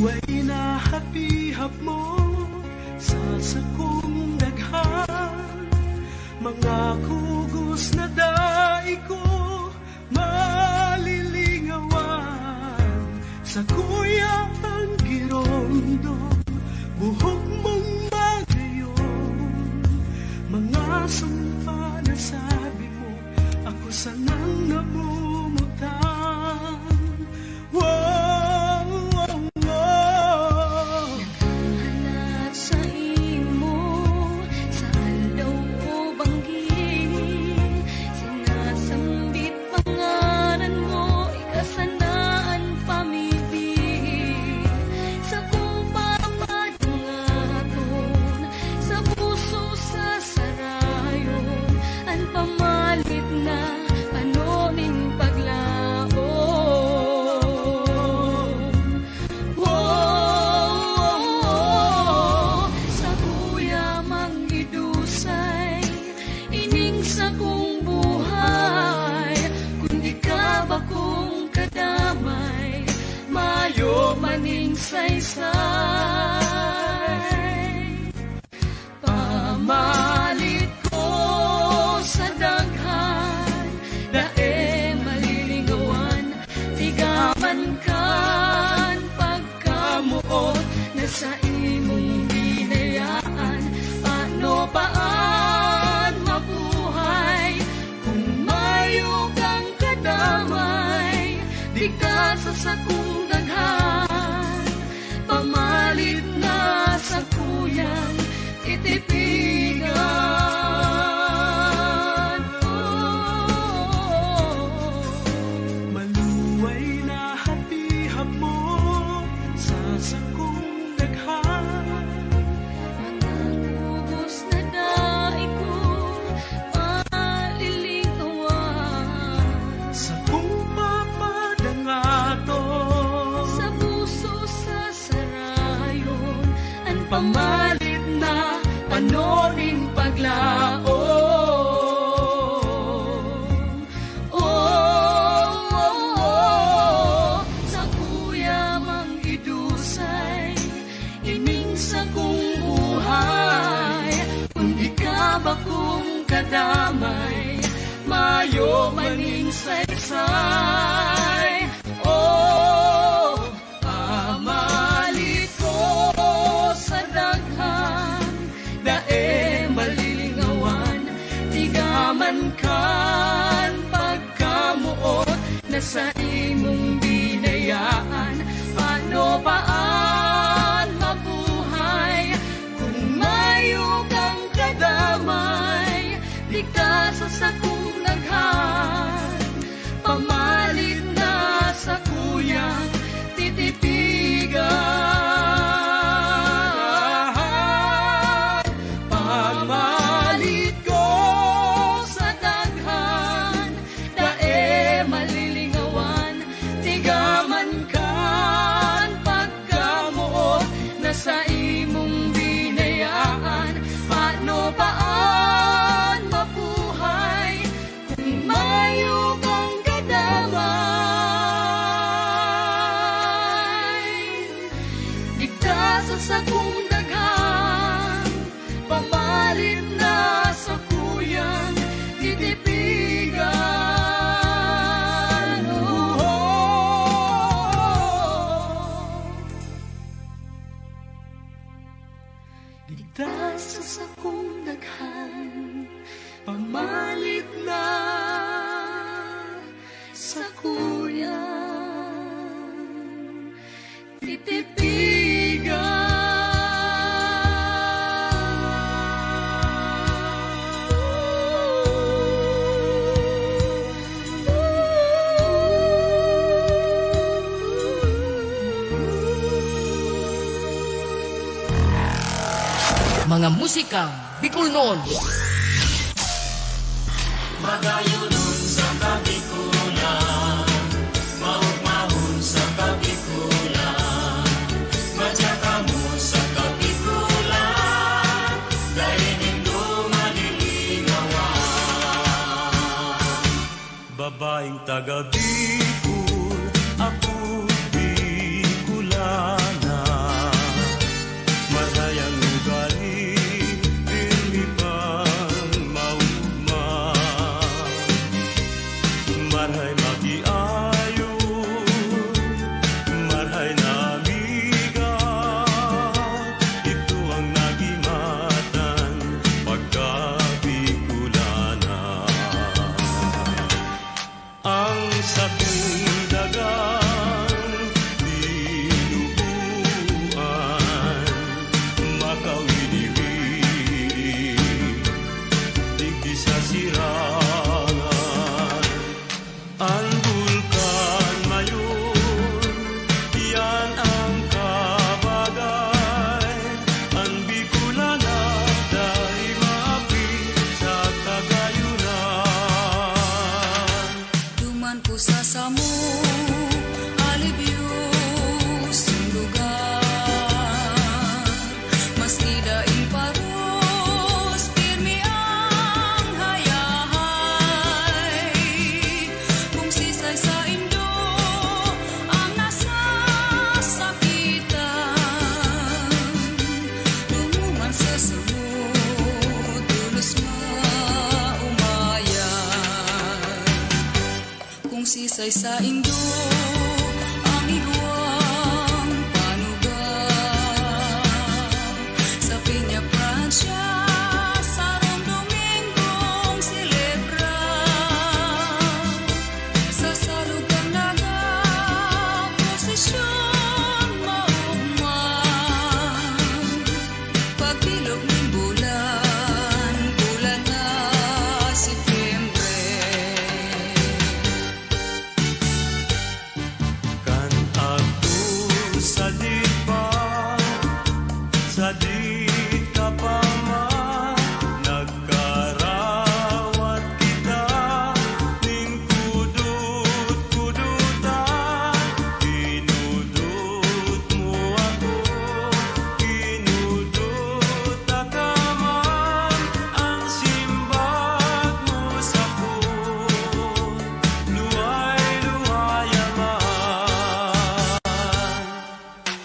Buhay na hapihap mo sa sakong daghan, mga kugos na daig ko malilingawan, sa kuya ang girondo, buhok mong magayon, mga sumpa na sabi mo, ako sanang namumutan. Wow, wow, wow. Hanap sa imo, saan daw ko banggin, sinasambit pangalan mo, ikasanaan pamibig, sa kung papadangaton, sa puso sa sarayon, ang pamalit na panoning paglaon. Wow, sa kuya manggidusay, ining sa kong buhay, kundi ka ba kong kadamay, mayo maning saysay. Pamalit ko sa daghan, dae maliligawan, tigaman kan pagkamuot, na sa imong binayaan, paano paan mabuhay, kung mayo kang kadamay, di ka sa sakong daghan, pamalit na sa kuyang itipigan. Maluway na hapihap mo sa sakong daghan, Mga kugos na daig ko maliligawan, sa kung papadangaton, sa puso sa sarayon, ang pamalit na panoning paglaon. Sa kuya manggidusay, ining sa kong buhay, kundi ka ba kong kadamay, mayo maning saysay. Pamalit ko sa daghan, dae malilingawan, tigaman kan pagkamuot, na sa imong binayaan, paano paan mabuhay, kung mayo kang kadamay, di ka sa sakong musikang Bicolnon. Magayunon sa kabikulan, maugmahon sa kabikulan, madyaka mo sa kabikulan, dahil nindo malilinawan. Babaeng taga Bicol, ako Bicolana. Marayang ugali, pirmi pang maugma. Maray magiayo, maray na amiga. Ito ang nagimatan pagka Bicolana. Ang sakong dagang dinubuan, makawili-wili, digdi sa sirangan. Ang bulkan mayon, yan ang kabagay. Ang Bicolana, dahil maapi sa kagayunan. Duman ko sa samo, alibyo sa lugar. Maski daing paros, pirmi ang hayahay. Kung sisay sa indo, ang nasa sakitan. Lumuman sa samud, tulos maumayan. Kung sisay sa indo, ang iguang panugang. Sa Piña Francia, sa Rome Domingong silebra. Sa salugang naga, prosesyon maugman. Pagbilog ng bulan, bulan na Setyembre. Kan ako sa dipa, sa di ka pa man, nagkarawat kita, ning kudut-kudutan. Kinudut mo ako, kinudut ka man, ang simbag mo sa puot, luway-luwaya man.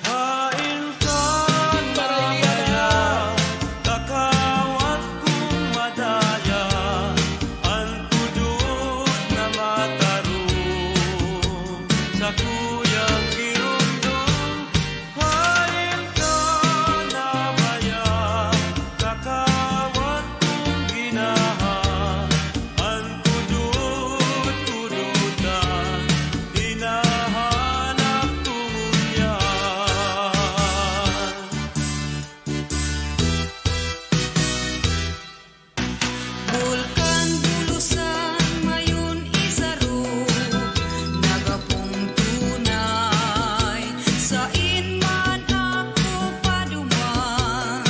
Hain ka mamaya, kakawat kong madaya, ang kudut na matarong, sa kuyang kirundong. Hain ka mamaya, kakawat kong ginaha, ang kudut-kudutan, hinahanap tungyan. Bulkan bulusan mayon isaro, nagapong tunay. Sa inman ako paduman,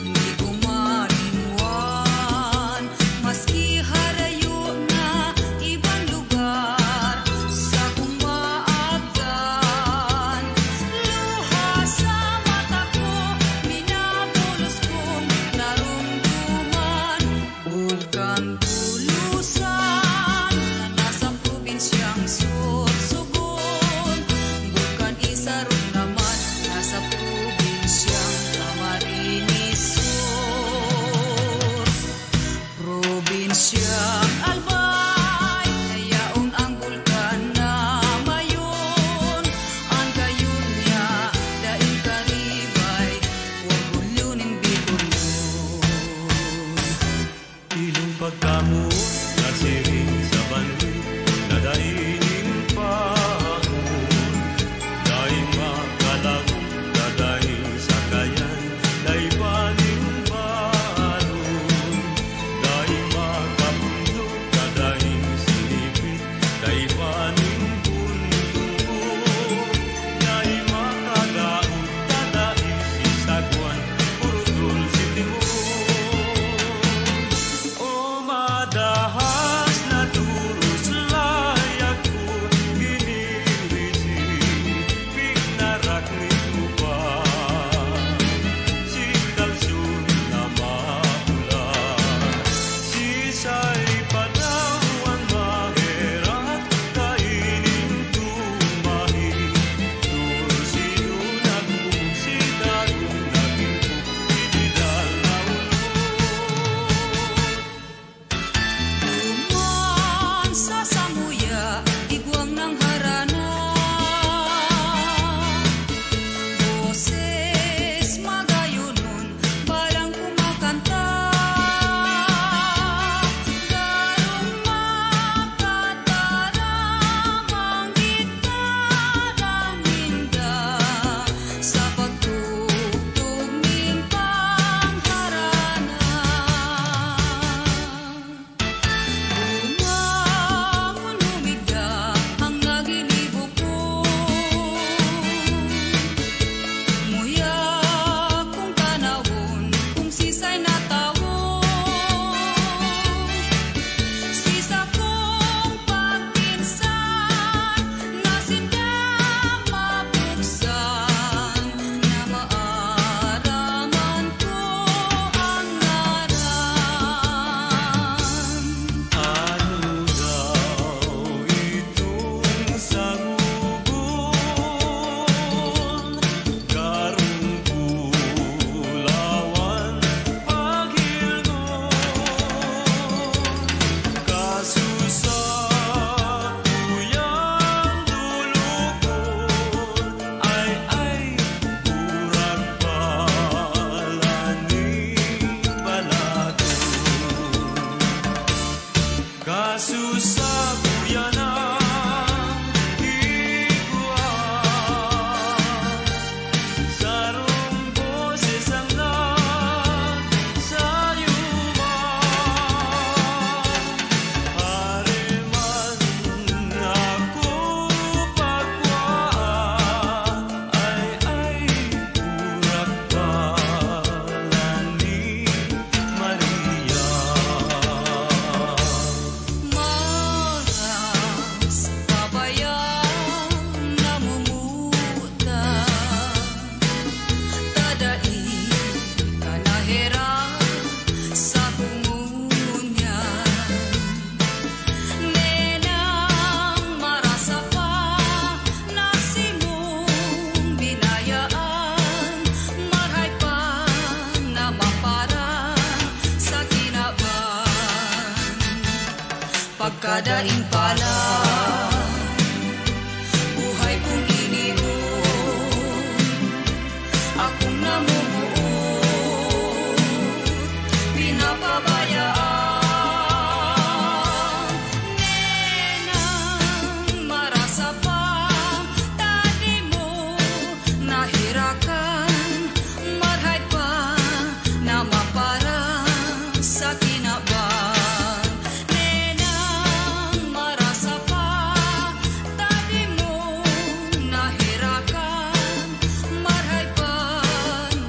di ko marinwan. Maski harayo na ibang lugar, sa kong maagdan. Luha sa mata ko, minabulos kong narumduman. Bulkan bulusan na nasa probinsyang Sorsogon. Bulkan isarong naman nasa probinsyang Camarines Sur. Probinsyang Albay, nayaon ang bulkan na mayon. Ang gayon niya, daing karibay, huwag ulunin Bicolnon. Ilong pagkamo, nasiring sa banli, nadainin pa ako. Dahil makalagong, dadahin sa kayan, daibaning balon. Dahil makapundo, dadahin silipit, daibaning buntungo. Dahil makagaon, dadahin si sagwan, puro dulce timog. pagkadaing pala. Buhay kong iniuot, akong namumuot, pinapabayaan. Nenang marasa pa, tadi mo nahirakan, marhay pa na maparang sa kinaban. Nenang marasa pa, tadi mo nahirakan, marhay pa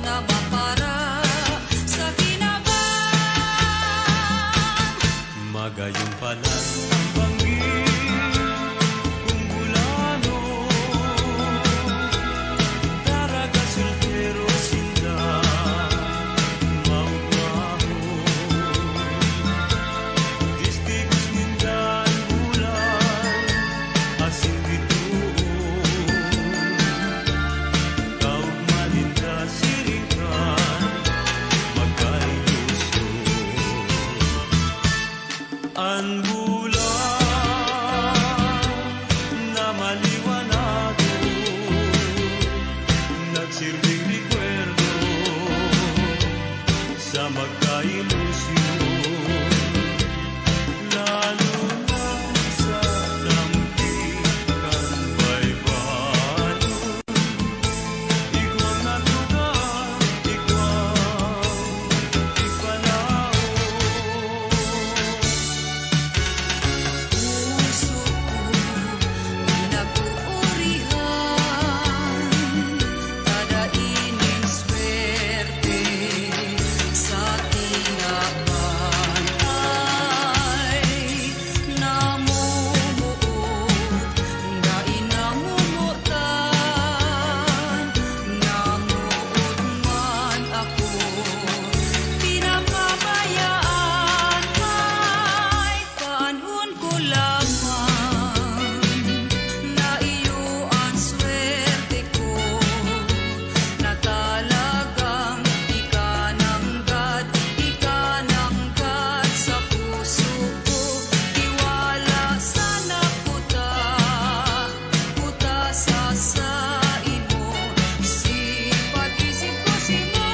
na maparang sa kinaban. Magayong pala ang banggit kung bulano, Daraga soltero sinda maumaho, Tistigos nindan bulan asin bituon, Kaug malinda siringkan magkailuso. Ang bulan na maliwanago, nagsilbing recuerdo sa magkailusyon, lalo na sa lampikan baybano. Ikaw ang natugan, ikaw ipanahon. Puso ko pinag-uurihan, kada ining swerte sa tinaban ay namumuot, dahil namumutan, namuot man ako, pinapabayaan ay panahon ko lamang, na iyo ang swerte ko, na talagang ikananggad sa puso ko, tiwala sana puta sa imo, isip ko simo,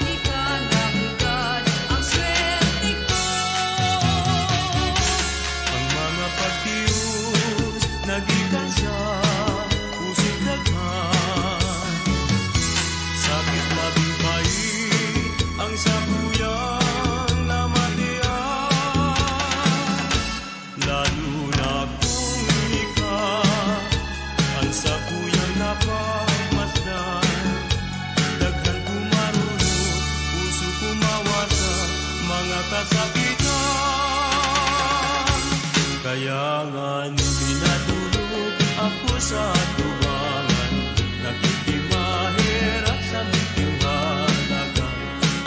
ikananggad ang swerte ko. Ang mga pagtiyos nagikan sa pusik daghan, sakit labing pait ang sakuyang namatian, lalo na kung ikaw ang sakuyang napagmasdan. Daghan kumarunot, puso kumawasa, mga kasakitan. Kaya nga nung pinatulog ako sa tubangan, nakikimahirap sa miting halaga.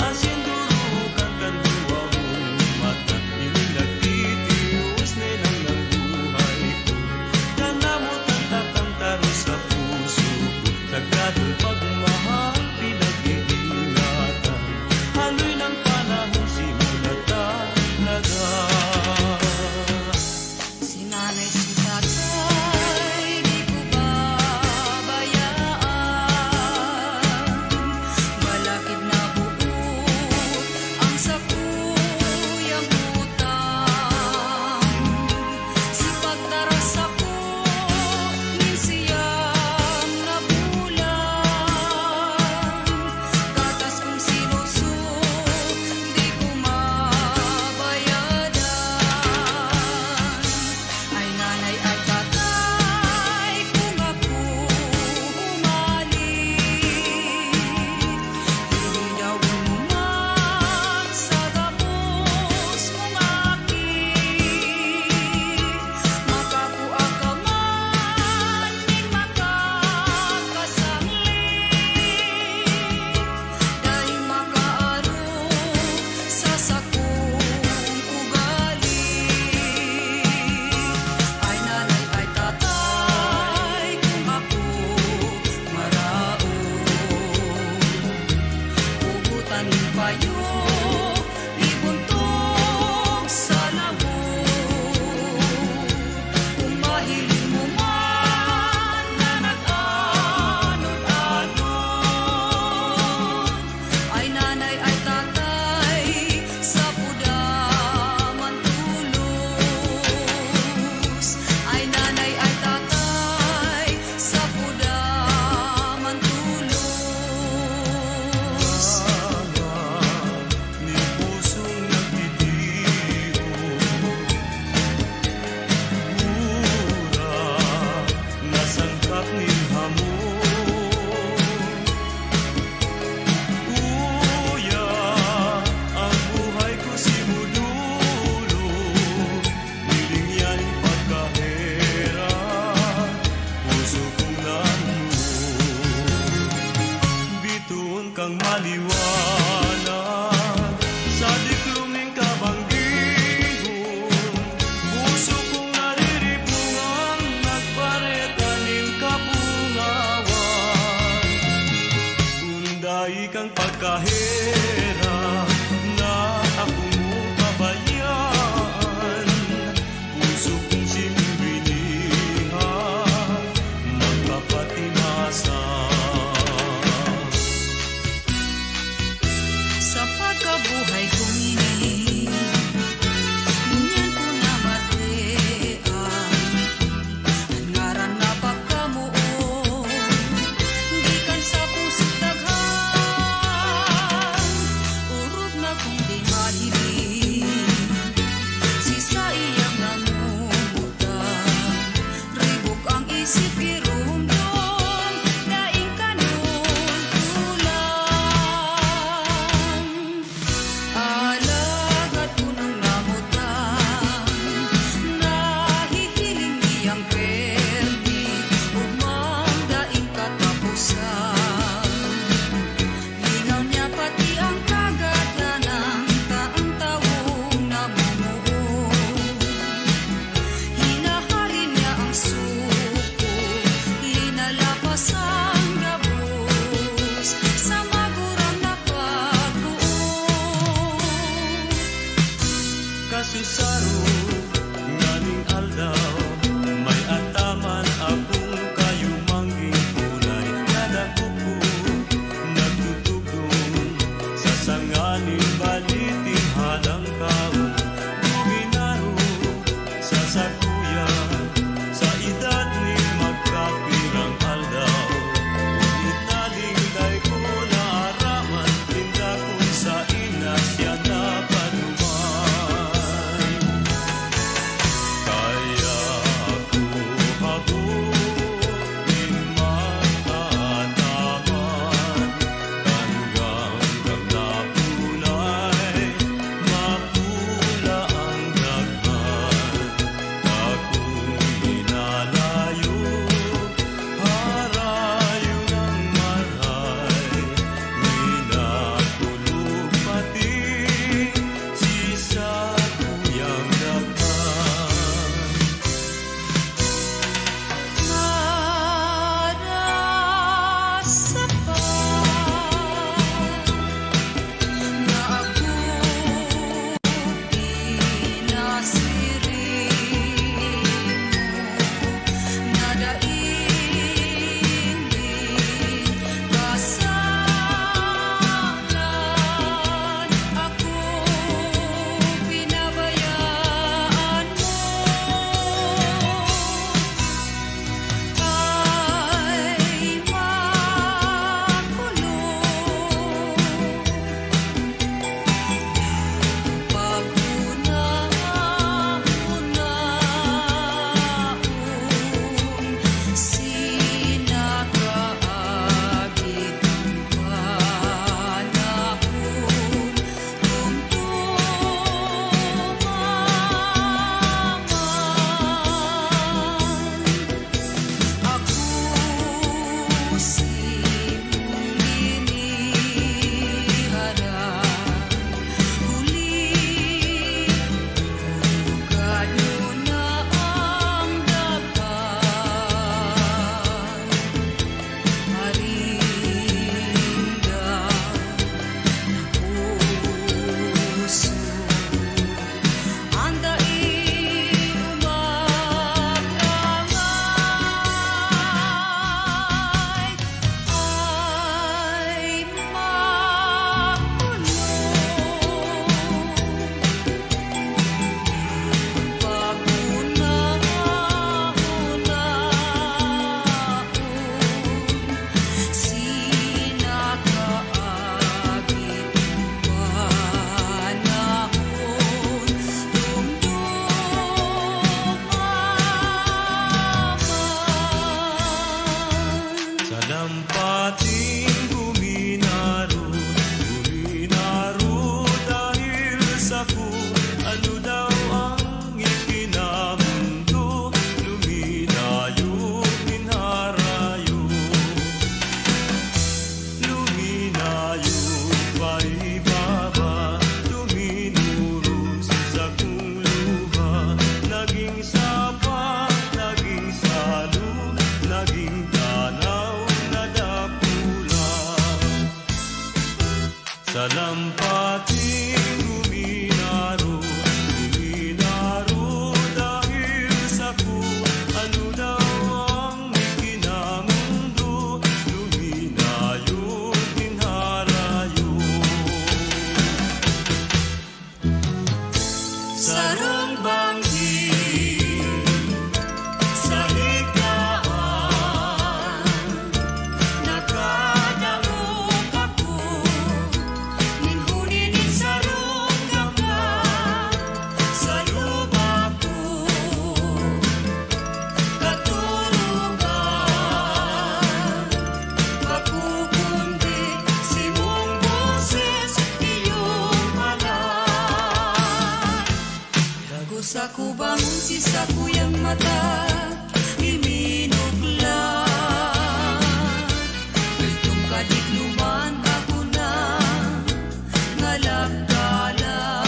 Asin durukan kan duwa mong mata, ining nagtitios na ilang ng buhay ko. Kanamot ang tatantaro sa puso ko, sagradong pagmahal pinag-iingatan. Haloy ng panahon simula talaga. Si nanay, si tatay, di ko ba Kasusaro nganing aldaw may ataman akong kayo mangging kulay nadakuko nagtutugong sa sanganin baliting halang kao binaro sa sakuya sa edad ni magkapirang aldaw italing day ko naaraman tinda ko sa ina siya na Sa kubang sisa kuyang mata iminugla itong kadikluman ako na ngalagdala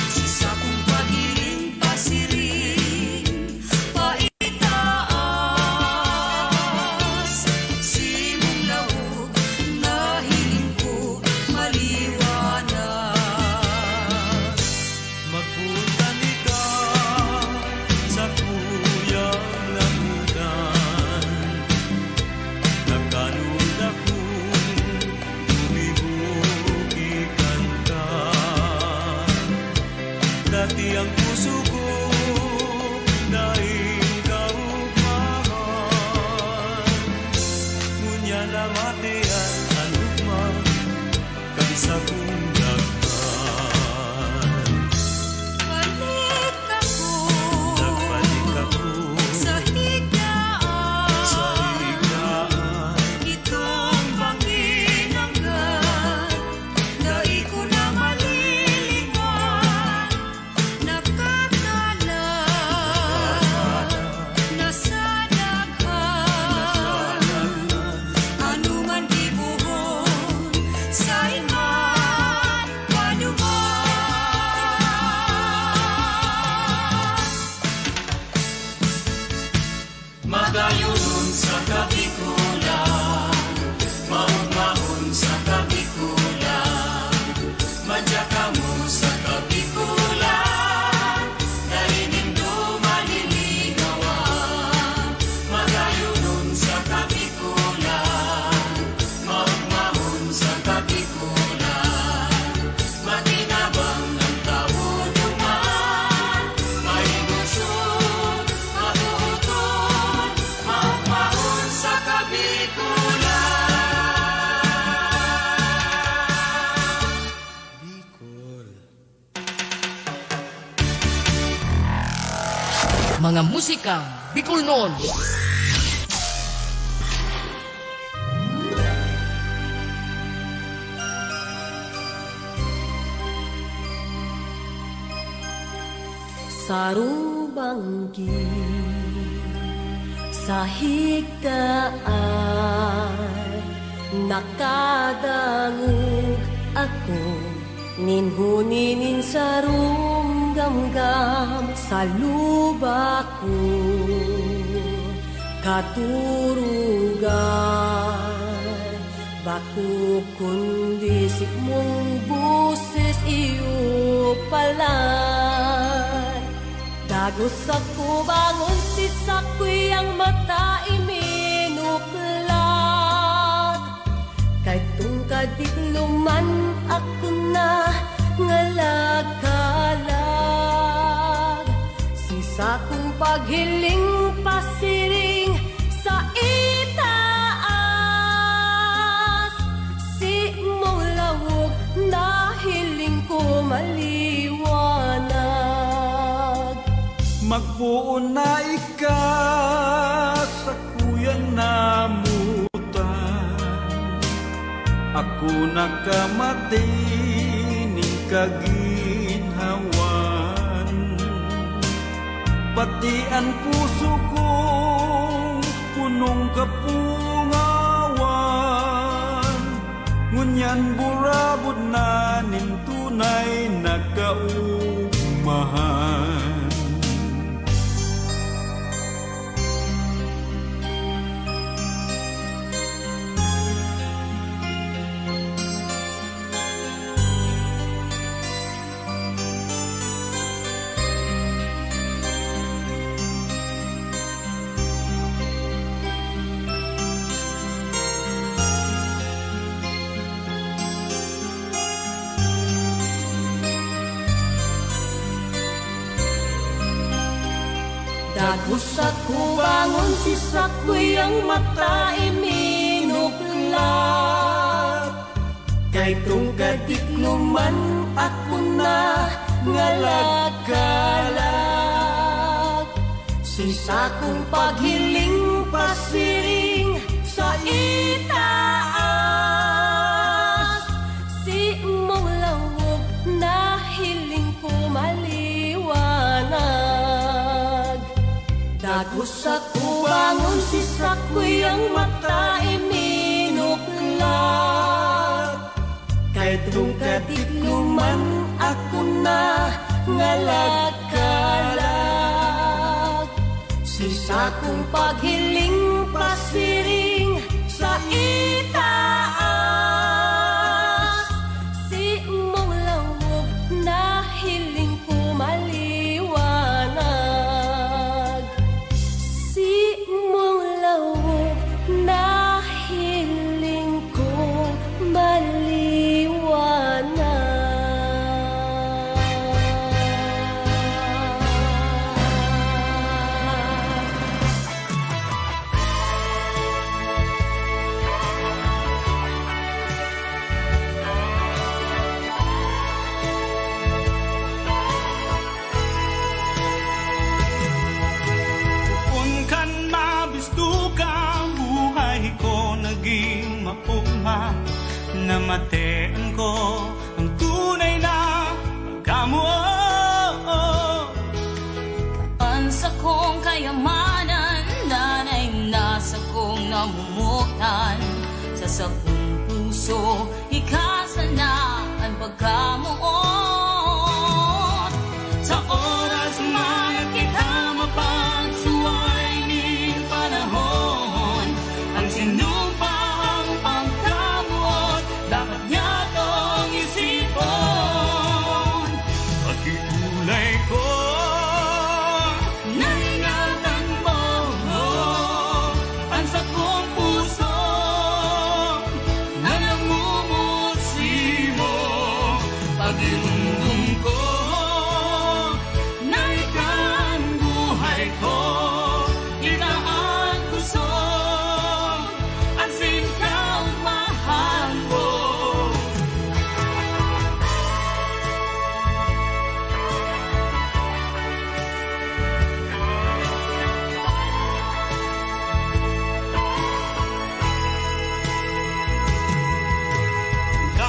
sisa kong pagiling pasirin paitaas simong lawog na hiling ko maliwanag pati ang puso ko daing kaugmahan. Ngunya lamati at alugma kay sa kong daghan. Balik ako Nagbalik ako sa higaan, sa higaan. itong Panginoon, dai ko na malilingan, nakakalat na sa daghan, anuman gibuhon sa iman panuman. Magayon sa kabikulan, maumahon sa kabikulan, madya mo sa kabikulan, narinig maliligawan. Magayon sa kabikulan, maumahon sa kabikulan, matinabang ang kautuman, may gusot, matuton, maumahon sa kabikulan. Mga musikang Bicolnon. Sarubanggi sa higdaan, nakadangog ako, ninhuninin sa rumgamgam sa luba ko, katurugan, bako kundi mong buses iyo palan. Dagos ako bangon si sakoy ang mata iminuklat, kay tungkadikluman ako na ngalagkalag. Sisa kong paghiling pasiring sa itaas, si mong lawog na hiling ko maliwanag. Magbuo na ika sa kuyang namutan, ako nakamati ni kaginhawan, pati ang puso kong punong kapungawan, ngunyan burabod na ning tunay na kaumahan. Dagos ako bangon si sakoy ang mata iminuklat, kay tungkadikluman ako na ngalagkalag. Sisa kong paghiling pasiring sa itaas, si mong lawog na hiling ko maliwanag. Dagos ako bangon si sakoy ang mata iminuklat, kay tungkadikluman ako na ngalagkalag. Sisa kong paghiling pasiring sa itaas, si mong lawog na hiling ko maliwanag. Si mong lawog na hiling ko maliwanag. mateen ko ang tunay na pagkamuo. Ansa kong kayamanan, nanay nasa kong namumutan. Sa sakong puso, ikasana ang pagkamuot. Sa oras man kita mapagsuway ni panahon, ang sinumpang pagkamuot, dapat niya tong isipon. Pag-iulay ko, Naingatan mo ang sakong puso na namumutsi mo. Pag-irundong ko na ikaw ang buhay ko, ikaw ang gusto, asin ka ang mahal ko.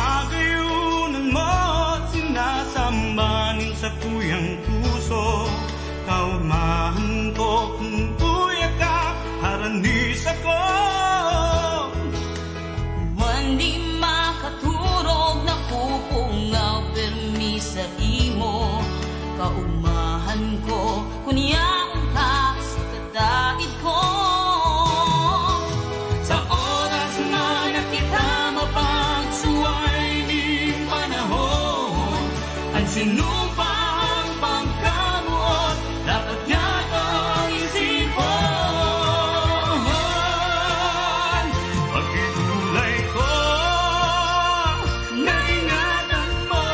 kakayunan mo at sinasambanin sa kuyang puso. Kaumahan ko kung kuya ka, haranis ako. Mandi makaturog na pupungaw permi sa imo. Kaumahan ko kunyaon ka sa kadaid ko. Sa oras na nakita mapagsuway ni panahon, ang sinumpang pagkamuot, dapat niya tong isipon. Pag-iulay ko, Naingatan mo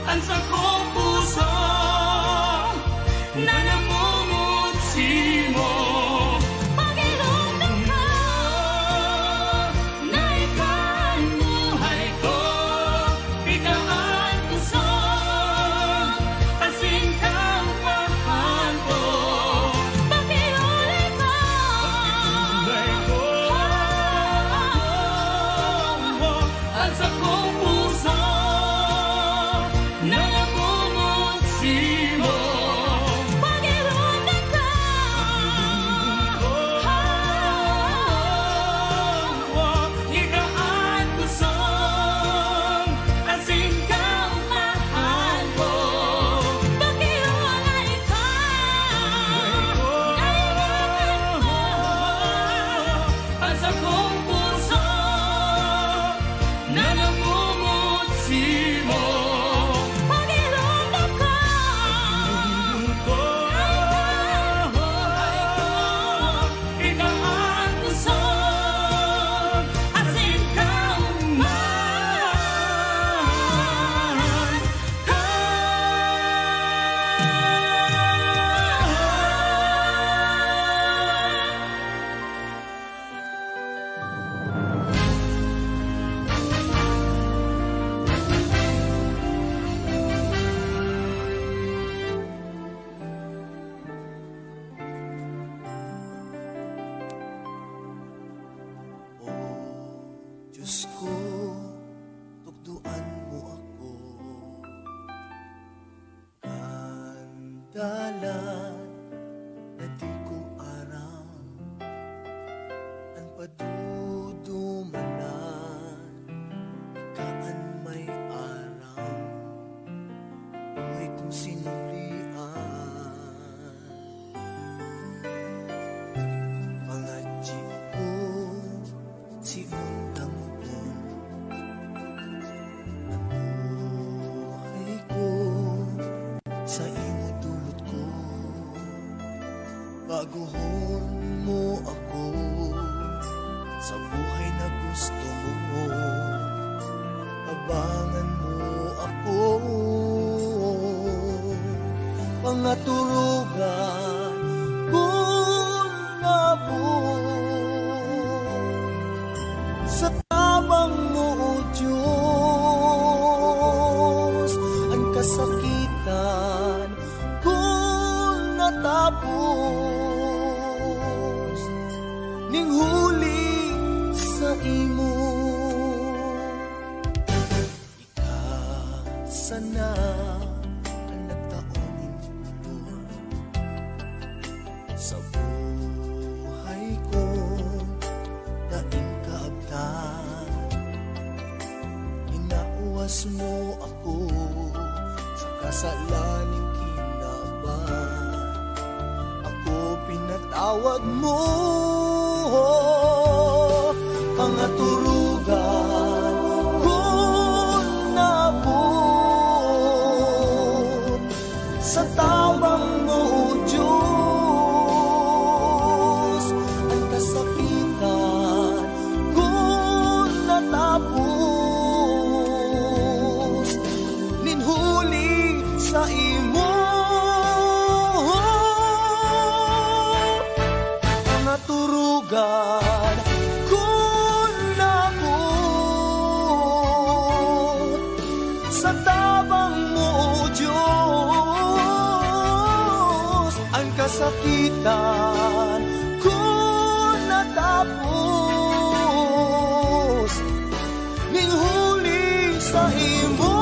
ang sakong puso na namumutsi mo. Pag-irundong ka na ikaw ang buhay ko, ikaw ang gusto, asin ka ang mahal ko. Pag-iulay ka, ang sakong puso na namumutsi mo. Pag-irundong ka, ikaw ang gusto, asin ka ang mahal ko. Pag-iulay ka, naingatan mo ang sakong puso na namumutsi mo. Pag-irundong ka, ikaw ang gusto, asin ka ang mahal ko. Diyos ko, tukduan mo ako. Kandalan na di ko aram, ang padudumanan, kaan may aram, buhay kong sinurian. Mga ko, si undang ko, ang buhay ko, sa imo dulot ko. Baguhon mo ako sa buhay na gusto mo. Abangan mo ako, pangaturugan kung nabot sa tabang mo, O Diyos. Ang kasakitan kung natapos ning huli sa imo. ang nagtaonin mo sa buhay ko, daing kaabtan. Inauwas mo ako sa kasalaning kinaban. Ako pinatawag mo, mga turugan kung nabot sa tabang mo, Diyos. Ang kasakitan kung natapos, ninhuli sa imo. Mga turugan kung nabot sa tabang mo, Diyos. Ang kasakitan kung natapos, ninhuli sa imo.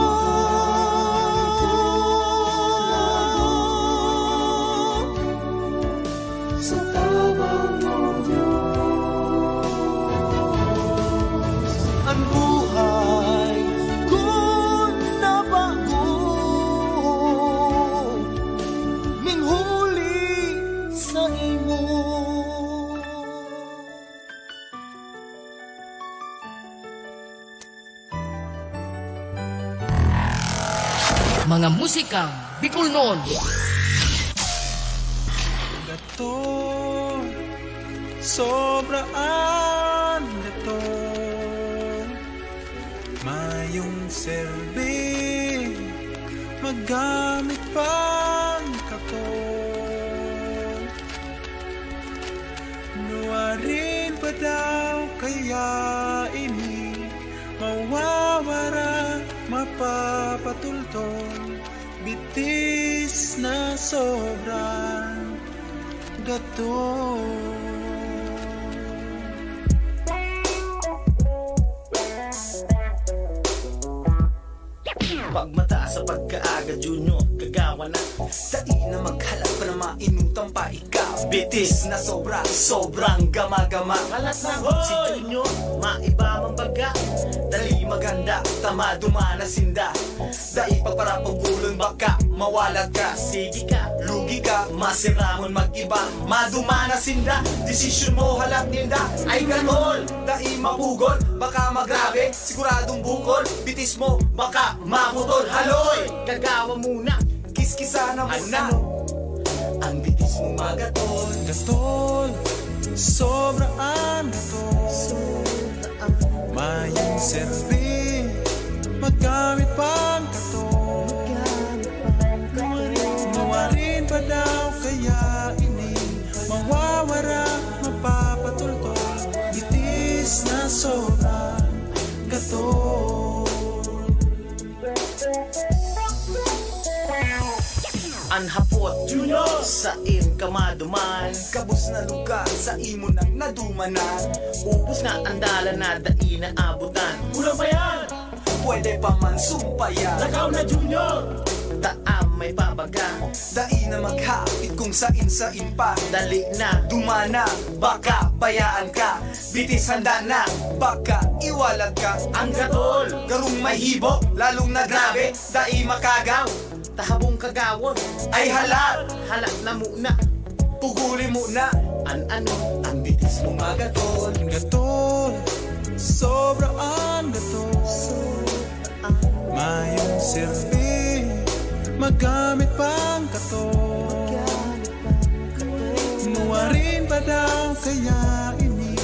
Sa tabang mo, Diyos. Ang buhay kung nabago, ninhuli sa imo. Mga musikang Bicol noon. Gato, sobraan gato, mayong serbi, magamit pang kato. Nuwarin pa daw kaya ini, mawawara, mapapatultol, bitis na sobrang gato. Pagmataas sa pagkaaga, Junior, kagawa na dai na maghalap pa na mainutang pa ikaw. Bitis na sobra, sobrang gama-gama. Kalat na si Junior, maiba mang baga. Dali maganda, tama dumana sinda. Dai pagparapagulon baka mawalat ka. Sige ka, lugi ka, masiramon mag-iba. Madumana sinda, desisyon mo halap ninda. Ay ganol, dai mapugol, baka magrabe. Siguradong bukol, bitis mo, baka mamutol. Haloy, gagawa muna, kiskisa na muna. Ang bitis mo magatol. Gatol, sobraan gatol, mayong serbi, magamit pang katol. Nuwarin pa daw kaya ini, mawawara, mapapatultol, bitis na sobrang gatol. Anhapot, Junior, sa im kamaduman. Kabus na lugar, sa imo nang nadumanan. Ubus nga andala na dai na abutan. Kulang pa yan, pwede pa man sumpayan. Lakaw na, Junior, taam may pabaga. Dai na maghapit kung sain-sain pa. Dali na, dumana, baka bayaan ka. Bitis handa na, baka iwalag ka. Ang gatol, garong may hibo, lalong na grabe. Dai makagaw, tahabong kagawon. Ay halat, halat na muna, puguli muna. Ano, ang bitis mo magatol. Gatol, sobraan gatol, mayong serbi, magamit pang katol. Nuwarin pa daw kaya ini,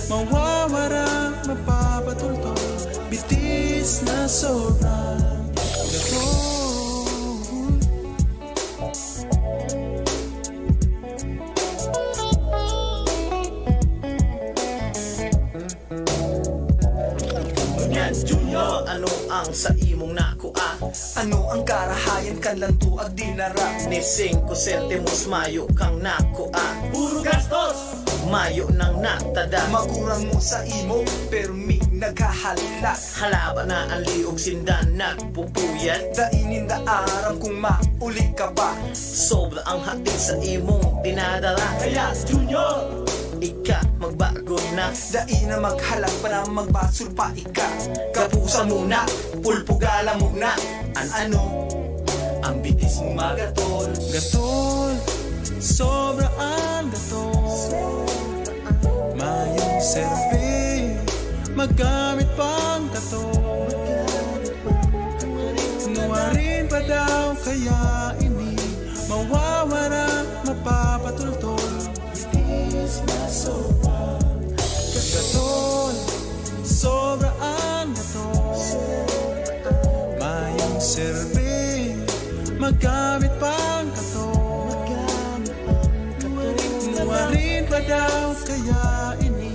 mawawara, mapapatultol, bitis na sobrang gatol. Junior, ano ang sa imong nakuha? Ano ang karahayan kan lang tuag dinara? Ni 5 centimos mayo kang nakuha. Puro gastos, mayo nang natada. Magurang mo sa imo, pero mi naghahalat. Halaban na ang liog sindan nagpupuyat. Dainin da aram kung mauli ka pa. Sobra ang hatid sa imong dinadala. Kaya Junior, ika magbago na. Dai na maghalag pa na magbasol pa ika. Kapusa muna, pulpugala muna. Ano, ang bitis mo magatol. Gatol, sobra ang gatol. Mayong serve, magamit pang gatol. Nuwarin pa daw kaya ini mawawara, mapapatultol. Gatol, sobra ang gatol. Mayong serve, magamit pang gatol. Nuwarin pa daw kaya ini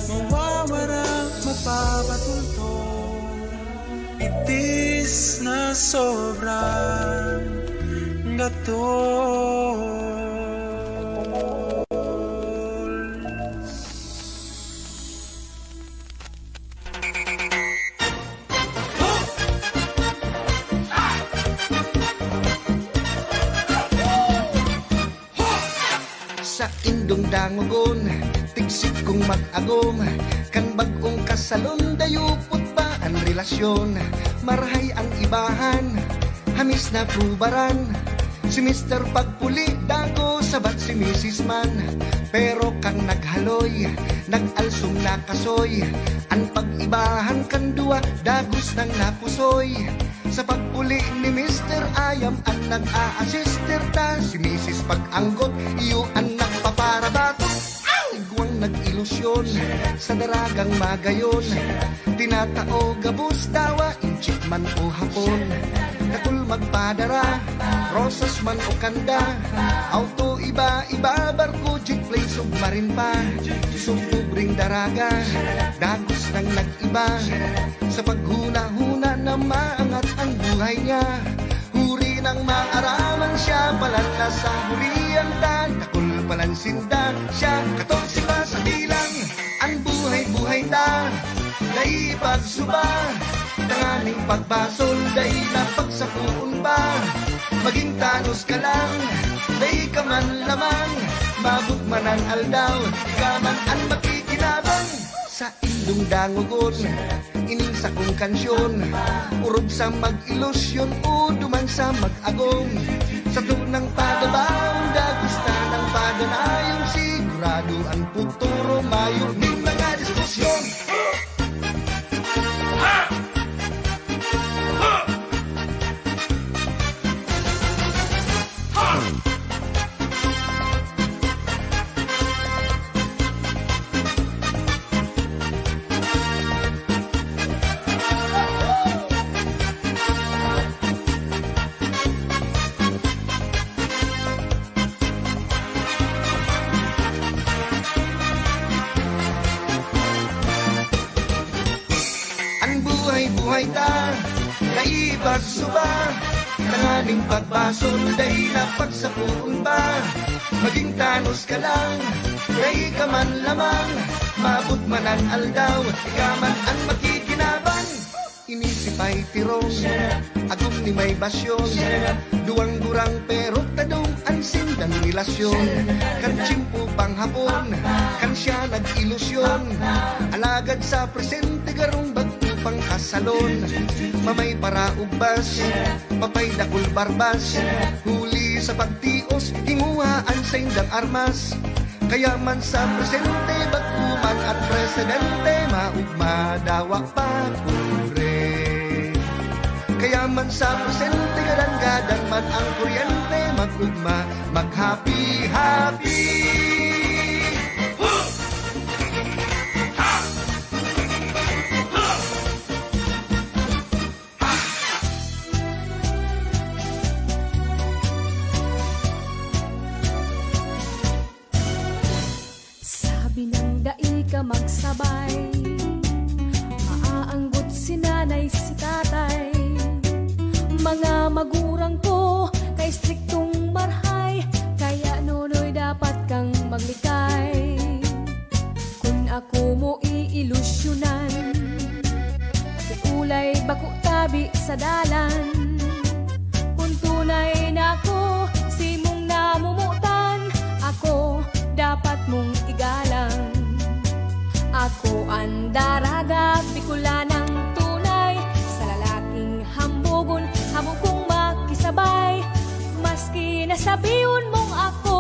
mawawara, mapapatultol. Itis na sobrang gatol. Sa indong dangugon, tigsik kong mag-agom. Kan bagong kasalon, dayupot pa ang relasyon. Marahay ang ibahan, hamis na tubaran. Si Mr. Pagpuli, dago sabat si Mrs. Man. Pero kang naghaloy, nag-alsong nakasoy. Ang pag-ibahan kan dua, dagos nang napusoy. Sa pagpuli ni Mr. Ayam ang nag-a-assister ta. Si Mrs. Pag-anggot, iyo ang nagpaparabato. Iguang nag-ilusyon sa daragang magayon. Tinatao gabos dawa, inchik man o hapon. Katul magpadara, rosas man o kanda. Auto iba-iba, barko, jeep, play, submarin pa. Sumubring daraga, dagos nang nag-iba. Sa paghuna-huna na maangat ang buhay niya. Huri ng maaraman siya, palan na sa hurian dan. Takul palansinda siya, 14 pa sa bilang. Ang buhay-buhay ta, dahil pagsuba. Tanganing pagbasol, dahil napagsapuon ba. Maging tanos ka lang, dahil ka man lamang. Mabot man ang aldaw, ikaw man ang makikinabang. Sa indong dangugon, ining sa kong kansyon. Urog sa mag-ilusyon o duman sa mag-agong. Sa tunang padabaong dagusta ng padanayong. Sigurado ang futuro mayo ng mga diskusyon. Buhay ta, naibag suba. Tanganing pagbasol, dahil napagsapuon ba. Maging tanos ka lang, dahil ka man lamang. Mabot man ang aldaw, ikaw man ang makikinabang. Inisip ay tirong, agom ni may basyon. Duwang durang pero tadong ang sindang relasyon. Kan tsimpo pang hapon, kan siya nag-ilusyon. Alagad sa presente garong pang kasalon. Mamay para ubas, papay dakul barbas. Huli sa pagtios, hinguhaan sa indang armas. Kaya man sa presente, bagkuman at presidente, maugma dawak pa kure. Kaya man sa presente, gadang-gadang man ang kuryente, magugma, mag-happy-happy. Ka magsabay, maaanggot si nanay si tatay. Mga magurang ko kay striktong marhay, kaya nunoy dapat kang maglikay. Kung ako mo iilusyonan, bako tabi sa dalan. Kung tunay na ako, si mong namumutan, ako dapat mong igalang. Ako ang daraga, Bicolanang tunay, sa lalaking hambugon, hamo kong makisabay. Maski nasabihon mong ako,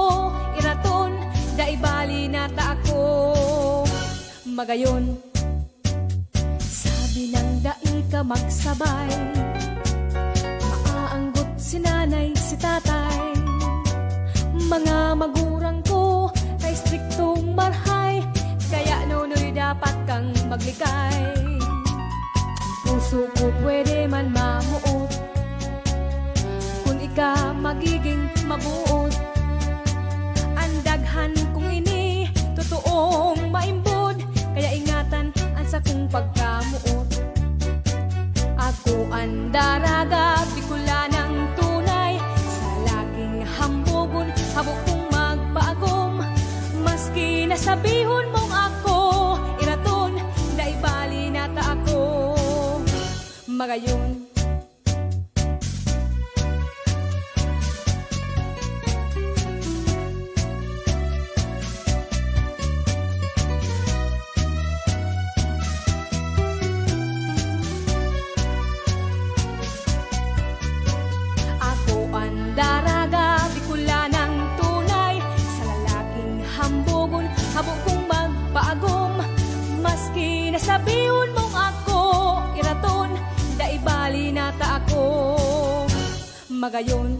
iraton, daibali nata ako. Magayon, sabi ng dai ka magsabay, maaanggot si nanay, si tatay. Mga magurang ko, kay striktong marhay, kaya nunoy dapat kang maglikay. Puso ko pwede man mamuot, kung ika magiging mabuot. Ang daghan kung ini, totoong maimbod, kaya ingatan ang sakong pagkamuot. Ako ang daraga, Bicolanang tunay, sa laking hambugon, habok kong magpaagom. Maski nasabihon mong ako, iraton, daibali nata ako. Magayon, ako ang daraga, Bicolanang tunay, sa lalaking hambugon, habok kong magpaagom. Maski nasabihon mong ako, iraton, daibali nata ako. Magayon,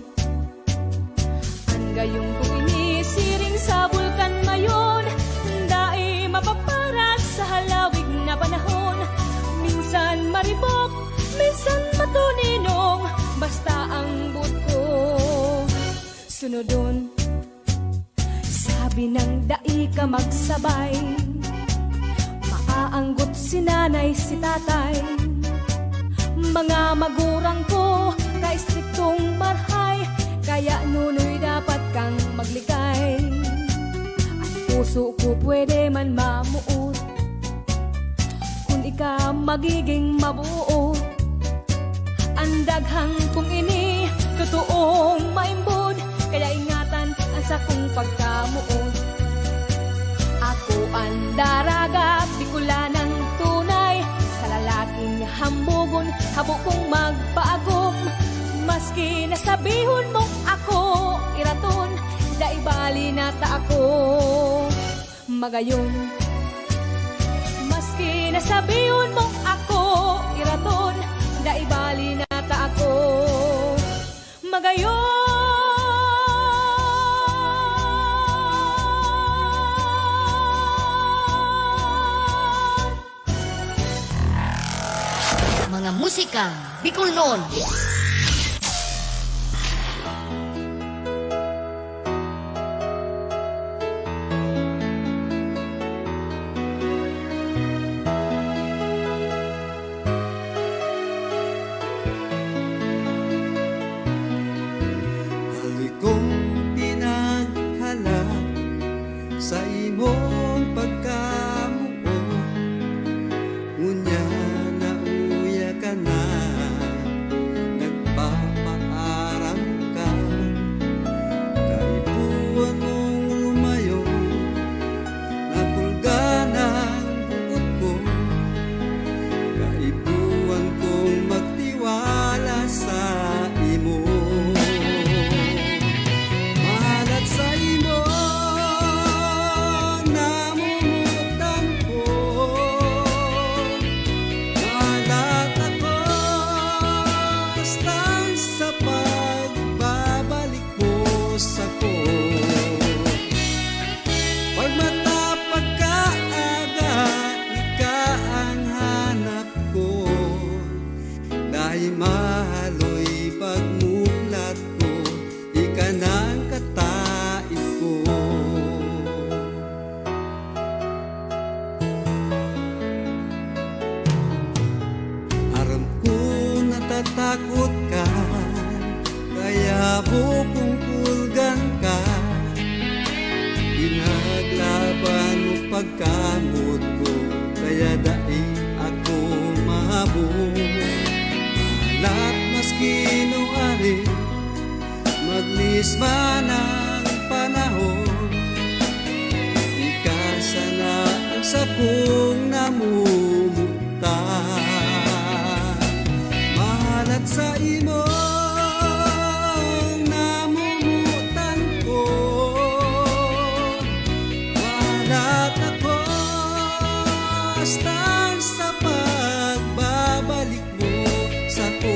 ang gayong kung inisiring sa bulkan mayon, dai mapaparas sa halawig na panahon. Minsan maribok, minsan matuninong, basta ang buot ko sunodon. Sabi ng dai ka magsabay, maaanggot si nanay, si tatay. Mga magurang ko, kay striktong marhay, kaya nunoy dapat kang maglikay. Ang puso ko pwede man mamuot, kung ika magiging mabuo. Ang daghang kung ini, totoong maimbod, kaya ingatan ang sakong pagkamuot. Ako ang daraga, Bicolanang tunay, sa lalaking hambugon, habok kong magpaagom. Maski nasabihon mong ako, iraton, daibali nata ako. Magayon, maski nasabihon mong ako, iraton, daibali nata ako. Magayon, Mga musikang Bicolnon. Halikong pinaghalak sa imong pagkamuo, ngunya nauya ka na, nagpapaaram ka. Kaibuan mong lumayo, nakulga ng buot ko. Kaibuan kong magtiwala sa imo. Mahalat sa imo, namumutan ko. Mahalat ako, basta sa pagbabalik mo sa ko. Pag matapag ka agad, ika ang hanap ko. Dahil mahaloy pagmulat ko, ika nang katait ko. Aram ko natatakot ka, kaya pupungkulgan ka. Pinaglaban mo pagkamot ko, kaya dai ako mahabot. Lahat maski nung ari, maglis man ang panahon, ikasa na ang sakong namumuta. Mahalat sa imo namumutan ko, mahalat ako hasta sa pagbabalik mo sa ko.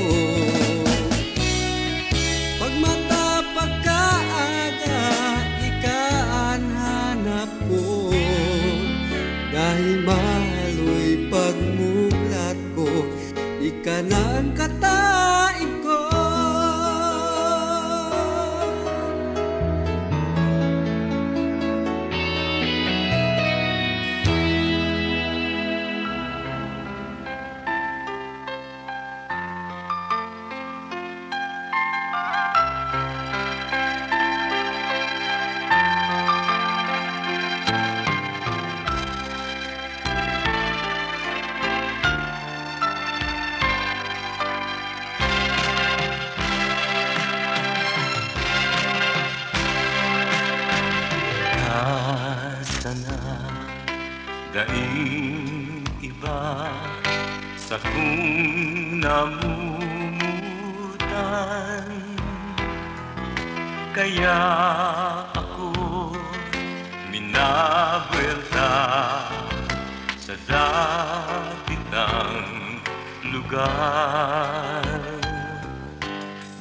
Pagmata pagkaaga, ikaan hanap ko, dahil maloy pagmuklat ko, ika na ang kataig ko. Sana daing iba sa kung namumutan, kaya ako minabuelta sa dapit ng lugar.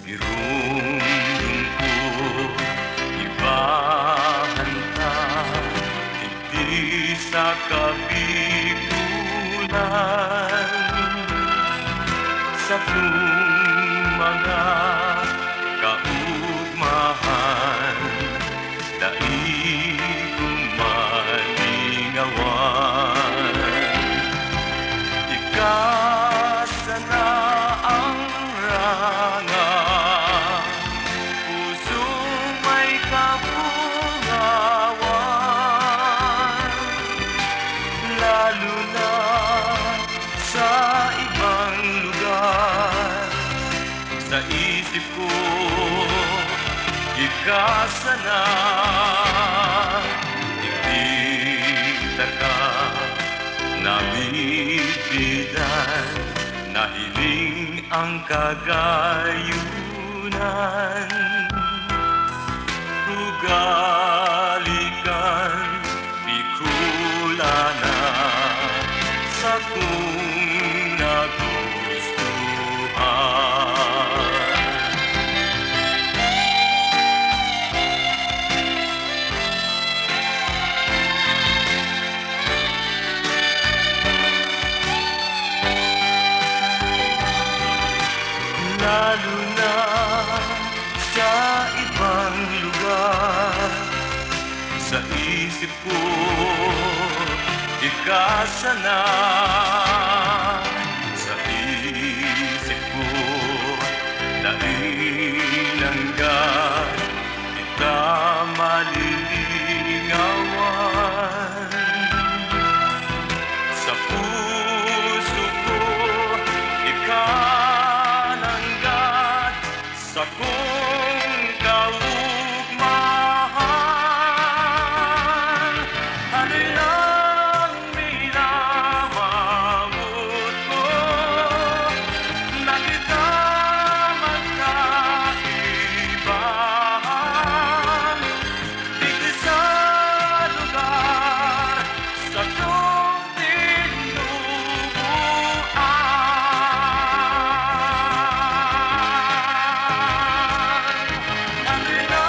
Birong lungkot, ibahan ta, hindi sa kabigulan. Sa kung mga kaugmahan, daig umalingawan. Ikasa na ang ranga, pusong may kapungawan, lalo na sa ibang lugar. Sa isip ko, ikasa na, hindi taka nabibigyan, nahiling ang kagayunan. Ugalikan, Bicolana, sa kung nagustuhan. Lalo na sa ibang lugar, sa isip ko, ikasa na. Sa isip ko, dahil hanggang kita malilingawan. Sa puso ko, ikananggat sa kung kaugmahan. Ano lang minamamut ko, na kita magkaibahan. Dito sa lugar, sa kung tinubuan. Ano lang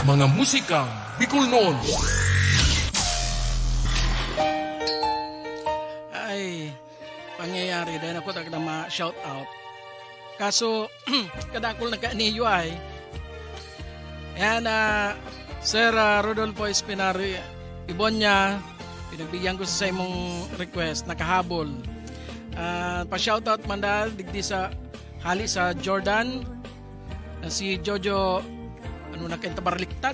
Mga musikang Bicol noon. Ay, pangyayari dahil ako talaga ma-shout out. Kaso, kadakol na kaaniyo ay, yan, Sir Rodolfo Espinari, Ibonya, pinagbigyan ko sa imong request, nakahabol. Pa-shoutout man dahil digdi sa hali sa Jordan, na si Jojo, na kenta barliktad.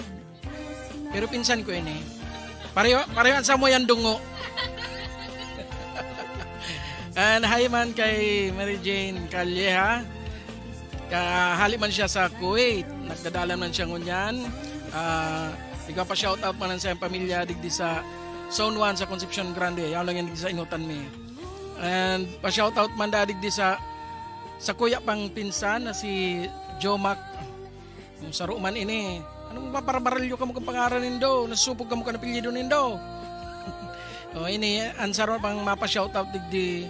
Pero pinsan ko ini. Pareho sa mo yan dungo. And hi man kay Mary Jane Calleja. Kahali man siya sa Kuwait. Nagdadalan man siya ngunyan. Ikaw pa shoutout man sa pamilya digdi sa Zone 1 sa Concepcion Grande. Yaw lang yan digdi sa Inutan mi. And pa shoutout man da digdi sa kuya pang pinsan na si Jomac. Yung saro man ini. Anong maparabaralyo ka mo kang pangaran nindo? Nasupog ka mo ka na pilyido nindo. O ini ansaro pang mapa-shoutout digdi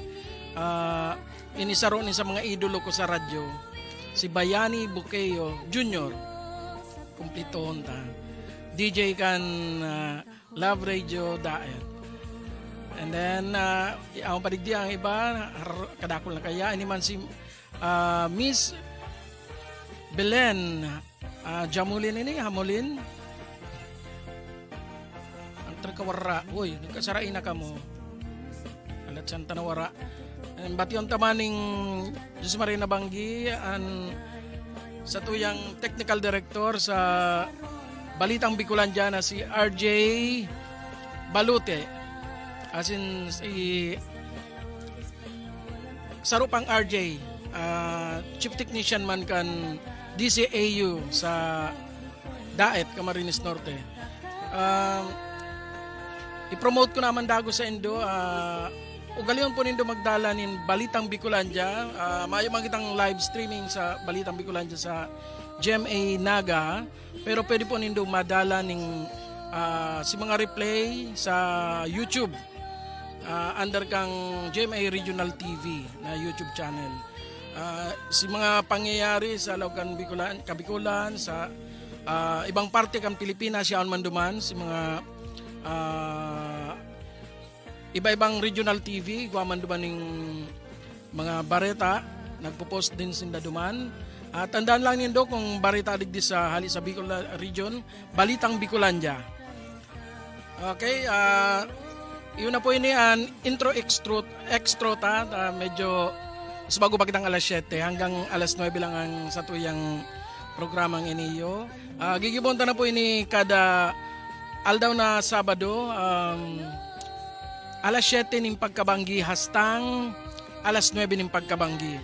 ini saro ni sa mga idolo ko sa radyo. Si Bayani Buqueo Jr. Kumplitohon ta. DJ kan Love Radio Daet. And then ang padigdi ang iba kadakol na kaya ini man si Miss Belen Jamulin ini Hamulin. Ang terkawara. Uy, nagkasarain na ka mo. Alat siyang tanawara. Bati yung tamaning Diyos Marina Banggi sa tuyang technical director sa Balitang Bicolandia na si RJ Balute. As in si sarupang RJ chief technician man kan DCAU sa Daet, Camarines Norte. I-promote ko naman dago sa Indo. Ugalion po nindo magdalanin Balitang Bicolandia. Maayo magitang live streaming sa Balitang Bicolandia sa GMA Naga. Pero pwede po nindo madala ning si mga replay sa YouTube. Under kang GMA Regional TV na YouTube channel. Si mga pangyayari sa Laucan Kabikulan, sa ibang parte kang Pilipinas, siyaon man duman, si mga iba-ibang regional TV, guwaman duman ng mga bareta, nagpo-post din sinda duman. Tandaan lang nindo kung bareta digdi sa hali sa Bicol region, Balitang Bicolandia. Okay, yun na po ini an intro extra ta, medyo mas bago pa kitang alas 7 hanggang alas 9 lang ang satuyang programang iniyo. Gigibonta na po ini kada aldaw na Sabado, alas 7 ning pagkabanggi hastang alas 9 ning pagkabanggi.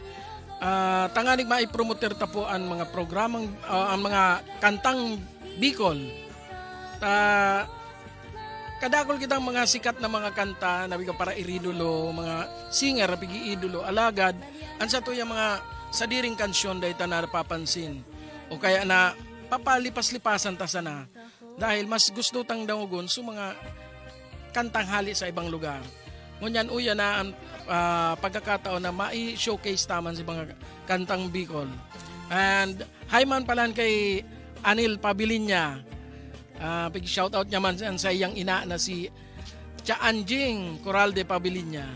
Tanganig maipromoter ta po ang mga programang ang mga kantang Bicol. Kadakol kitang mga sikat na mga kanta na biga para iridolo, mga singer pigi idolo alagad ansa to yung mga sadiring kansyon dahil ta napapansin o kaya na papalipas-lipasan ta sana dahil mas gusto tang dangugon so mga kantang hali sa ibang lugar. Ngunyan uya na ang pagkakataon na mai-showcase taman sa mga kantang Bicol. And hi man palan kay Anil Pabilinya. Pag-shoutout niya man sa iyang ina na si Chaanjing Coral de Pabilinya.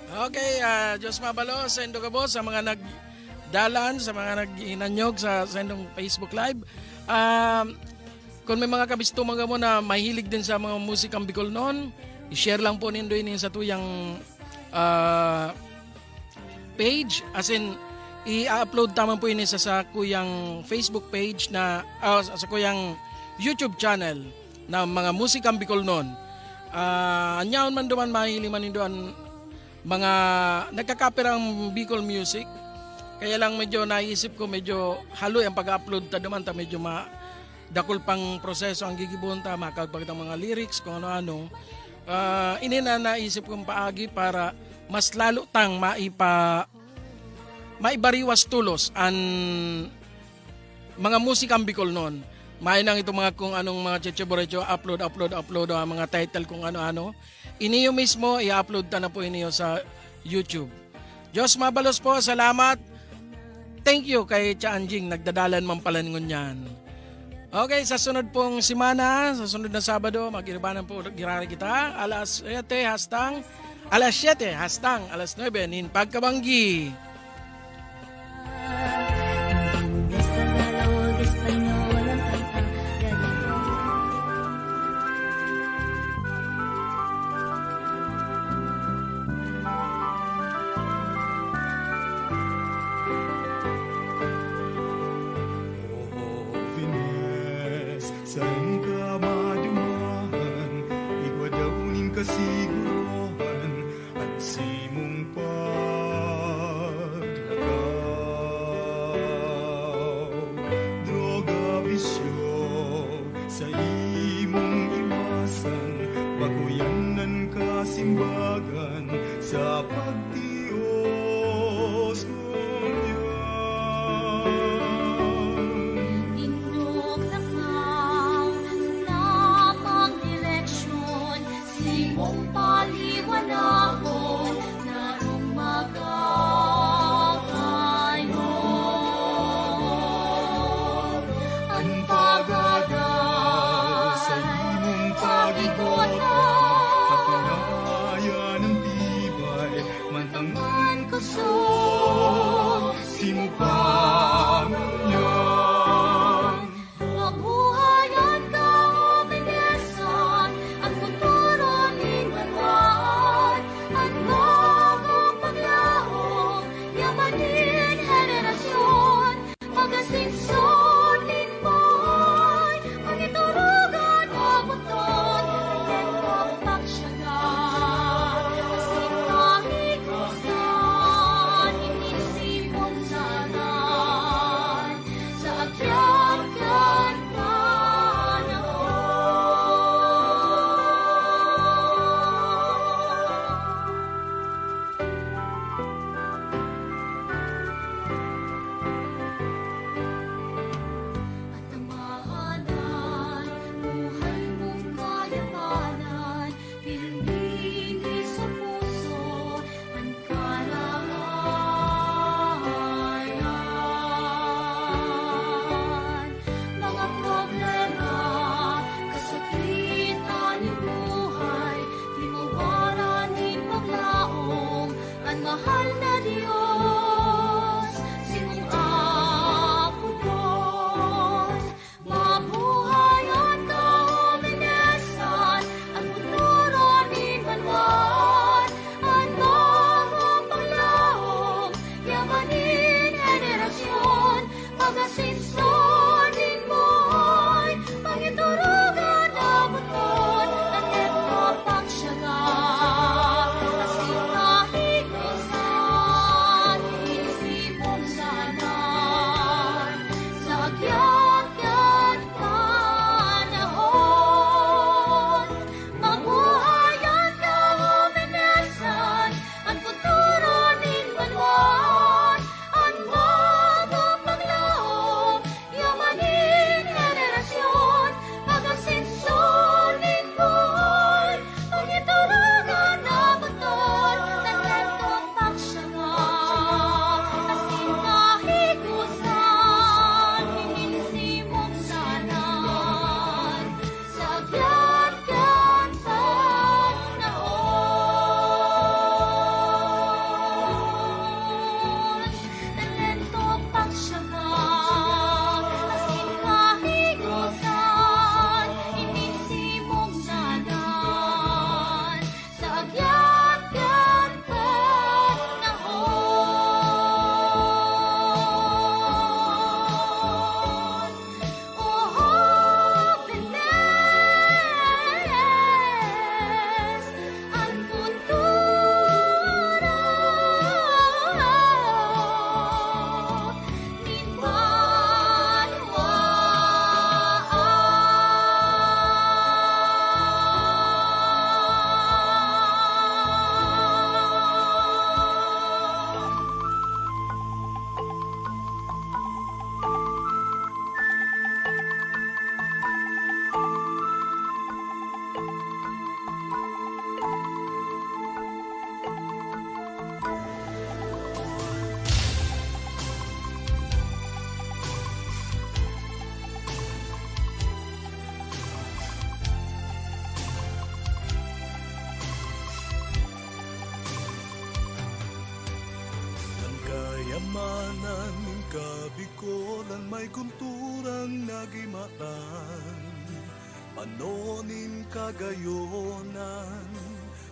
Okay, Diyos mabalo sa Indo Gabo, sa mga nagdalan, sa mga nag-inanyog sa Indong Facebook Live. Kung may mga kabisto mga mo na mahilig din sa mga musikang Bicol noon, i-share lang po nindo ini sa tuyang page. As in, i-upload taman po ini sa kuyang Facebook page na, sa kuyang YouTube channel na mga musikang Bicol noon. Anyaon man duman mahiling man nindo mga nagkakapirang Bicol music. Kaya lang medyo naisip ko medyo haloy ang pag-upload ta duman ta medyo dakol pang proseso ang gigibon ta makagpagit ang mga lyrics kung ano-ano. Ini na naisip kong paagi para mas lalo tang maibariwas tulos ang mga musikang Bicol noon. May nang ito mga kung anong mga cheche-borecho, upload ang mga title kung ano-ano. Iniyo mismo, i-upload ta na po iniyo sa YouTube. Diyos mabalos po, salamat. Thank you kay Chaanjing, nagdadalan man pala ngon yan. Okay, sa sunod pong simana, sa sunod na Sabado, mag-iribanan po girari kita, alas 7 hastang alas 7 hastang alas 9 nin pagkabanggi. Saan ka madumahan, igwa daw ning kasiguruhan, at simong paglakaw. Droga, bisyo, sa imong iwasan, baguyanan ka simbagan, sa pagtios mong Inog na kang namang direksyon, simong paliwanahon, narong magkakayon. Ang pagagal sa imong pag-igutan, patunayan ng tibay, mantangan kusog, sinupangayan. mabuhayan ka o binesan, at futuro ning banwaan, at bagong paglahong, yamanin henerasyon, pag-asingson din mo'y, pangiturugan o buton, Pagkabikolan may kulturang nagimaan, panonin kagayonan,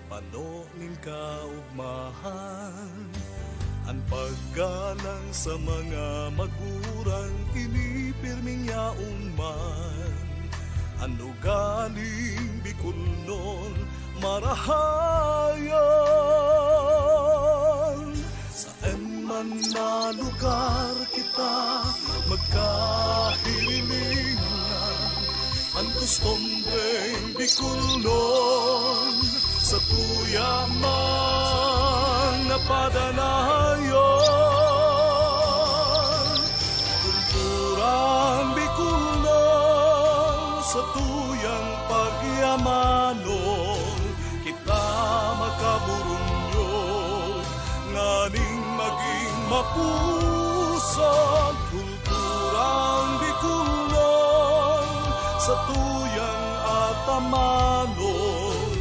panonin kaugmahan. Ang paggalang sa mga magurang inipirming yaong man. Ano galing Bicolnon marahayan. Saan man na lugar kita magkahilingan, ang gustombreng Bicolnon sa tuyaman napadanayon. Kulturang Bicolnon sa tuyang pagyamanon, kita makaburunyo nganing maging mapusog. Kulturang Bicolnon sa tuyang atamanon,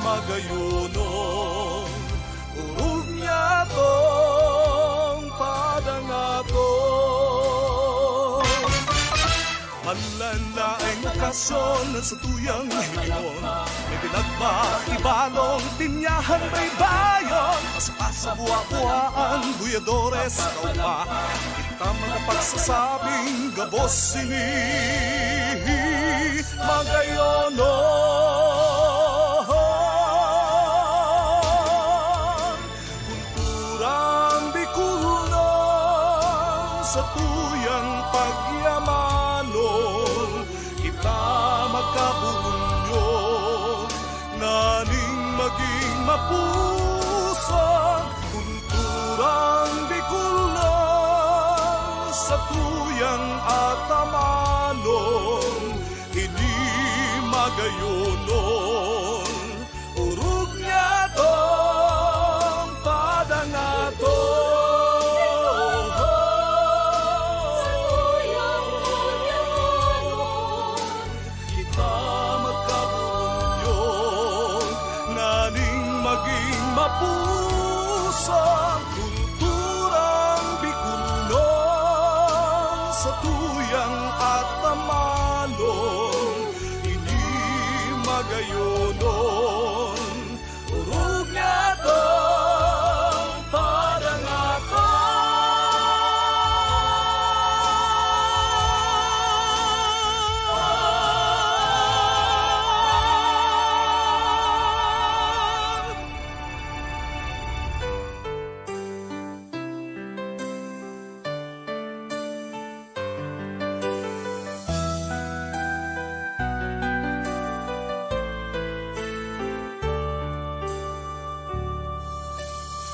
magayonon, urog niya tong padangaton. Manlalaing okasyon sa tuyang hilingon, may pinagbakibalong tinyahan may bayon. Pasapasa buwa-buwaan, buyadores, kaupa, kita mga pagsasabing gabos sini magayonon. Sa tuyang pagyamanon, kita magkabunyo, naning maging mapusog. Kulturang Bicolnon sa tuyang atamanon, hindi magayonon, urog niya tong padangaton. Mapusang kulturang Bicolnon sa tuyang atamanon, hindi magayonon, urog niya tong padangaton.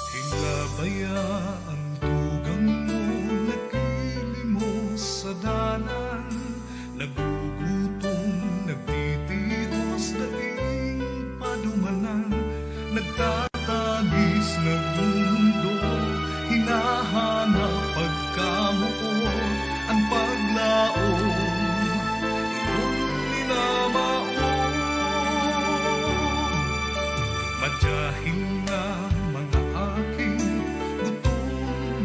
Hinabaya ang tugang mo, nagkilimos sa dalan, nagugutom, nagtitihos, daing padumanan, nagtatalis, nagmundo, hinahanap pagkamuo, ang paglaon, iyong minamaon. Madyahin na mga aking gutom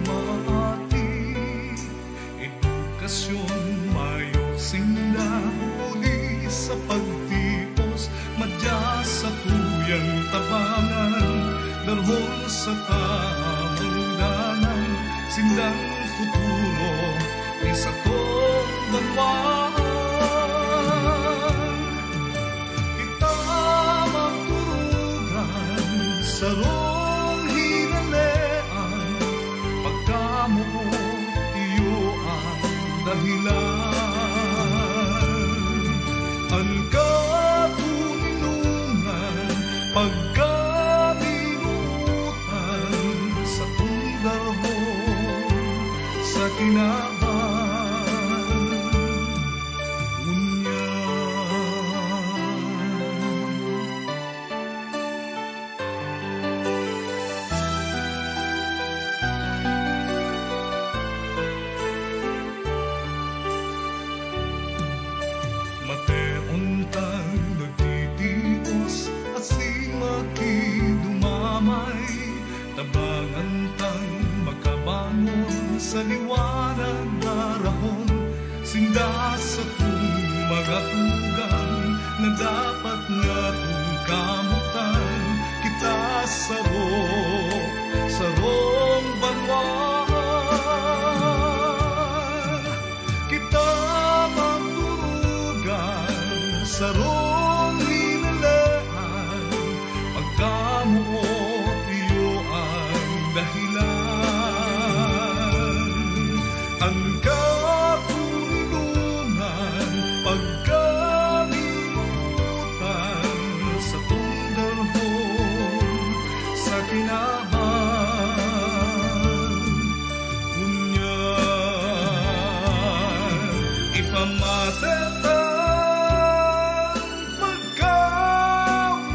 maati, edukasyon mayo sinda huli sa pagtipos, madya sa tuyang tabangan, darhol sa kamangdanan, sindang futuro isa tong banwan. Kita magturugan sa rong hinalean, pagkamuo iyo ang dahilan. Ang kapuninungan, pagkaminutan sa tungdarhon sa kinaban. Mateontang nagtitios at si makidumamay, tabangan tang makabangon na dapat nga't kamutan kita sarong banwan. Kita magturugan sarong hinalaan, pagkamuot iyo ang dahilan. Ang katulungan pagkalimutan sa tunggalhon sa kinaban. Ngunyan ipamatetang pagkamuot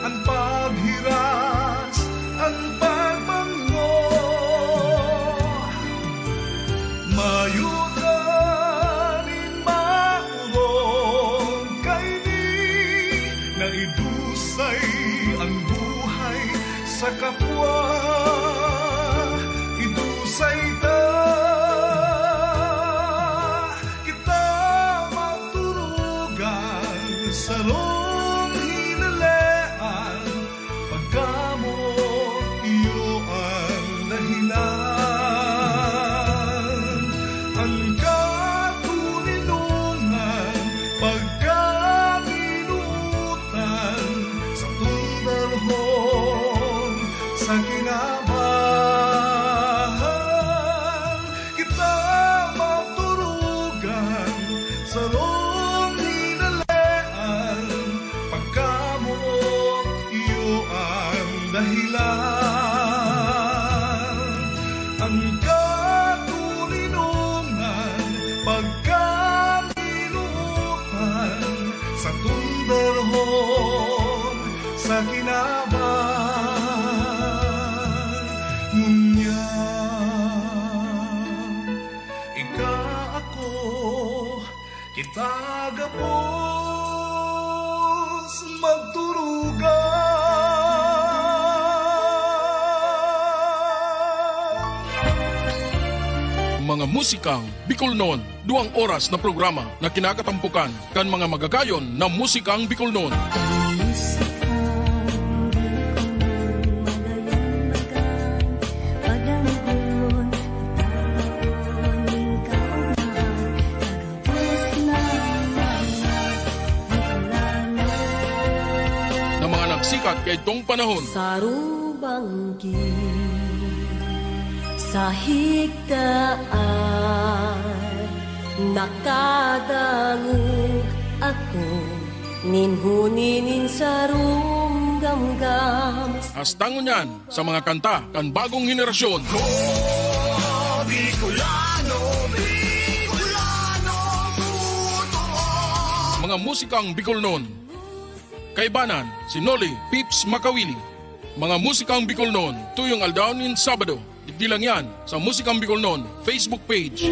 ang paghiras, ang pagbango. Mayuganin maurong kaini na idusay ang buhay sa kapwa. Idusay ta kita magturugan sarong hinalaan, pagkamot iyo ang dahilan. Ang katulungan pagkaminutan sa tunggalhon sa kinabahan. Kita magturugan sarong hinalaan, pagkamot iyo ang dahilan. Ang katulungan pagkaminutan sa tunggalhon sa kinaban. Ngunyan ika ako kita gapos magturugan. Mga musikang Bicolnon, 2 oras na programa na kinakatampukan kan mga magagayon na musikang Bicolnon. Na mga nagsikat kay tong panahon. Sarubanggi sa higdaan nakadangog ako ninhuninin sa rumgamgam. Hastangon yan sa mga kanta kan bagong henerasyon. Bicolano, Bicolano, totoo. Mga musikang Bicolnon. Kaibanan, si Noli Pips Makawili. Mga musikang Bicolnon, tuyong aldaunin Sabado. Di lang yan sa Musikang Bicolnon Facebook page.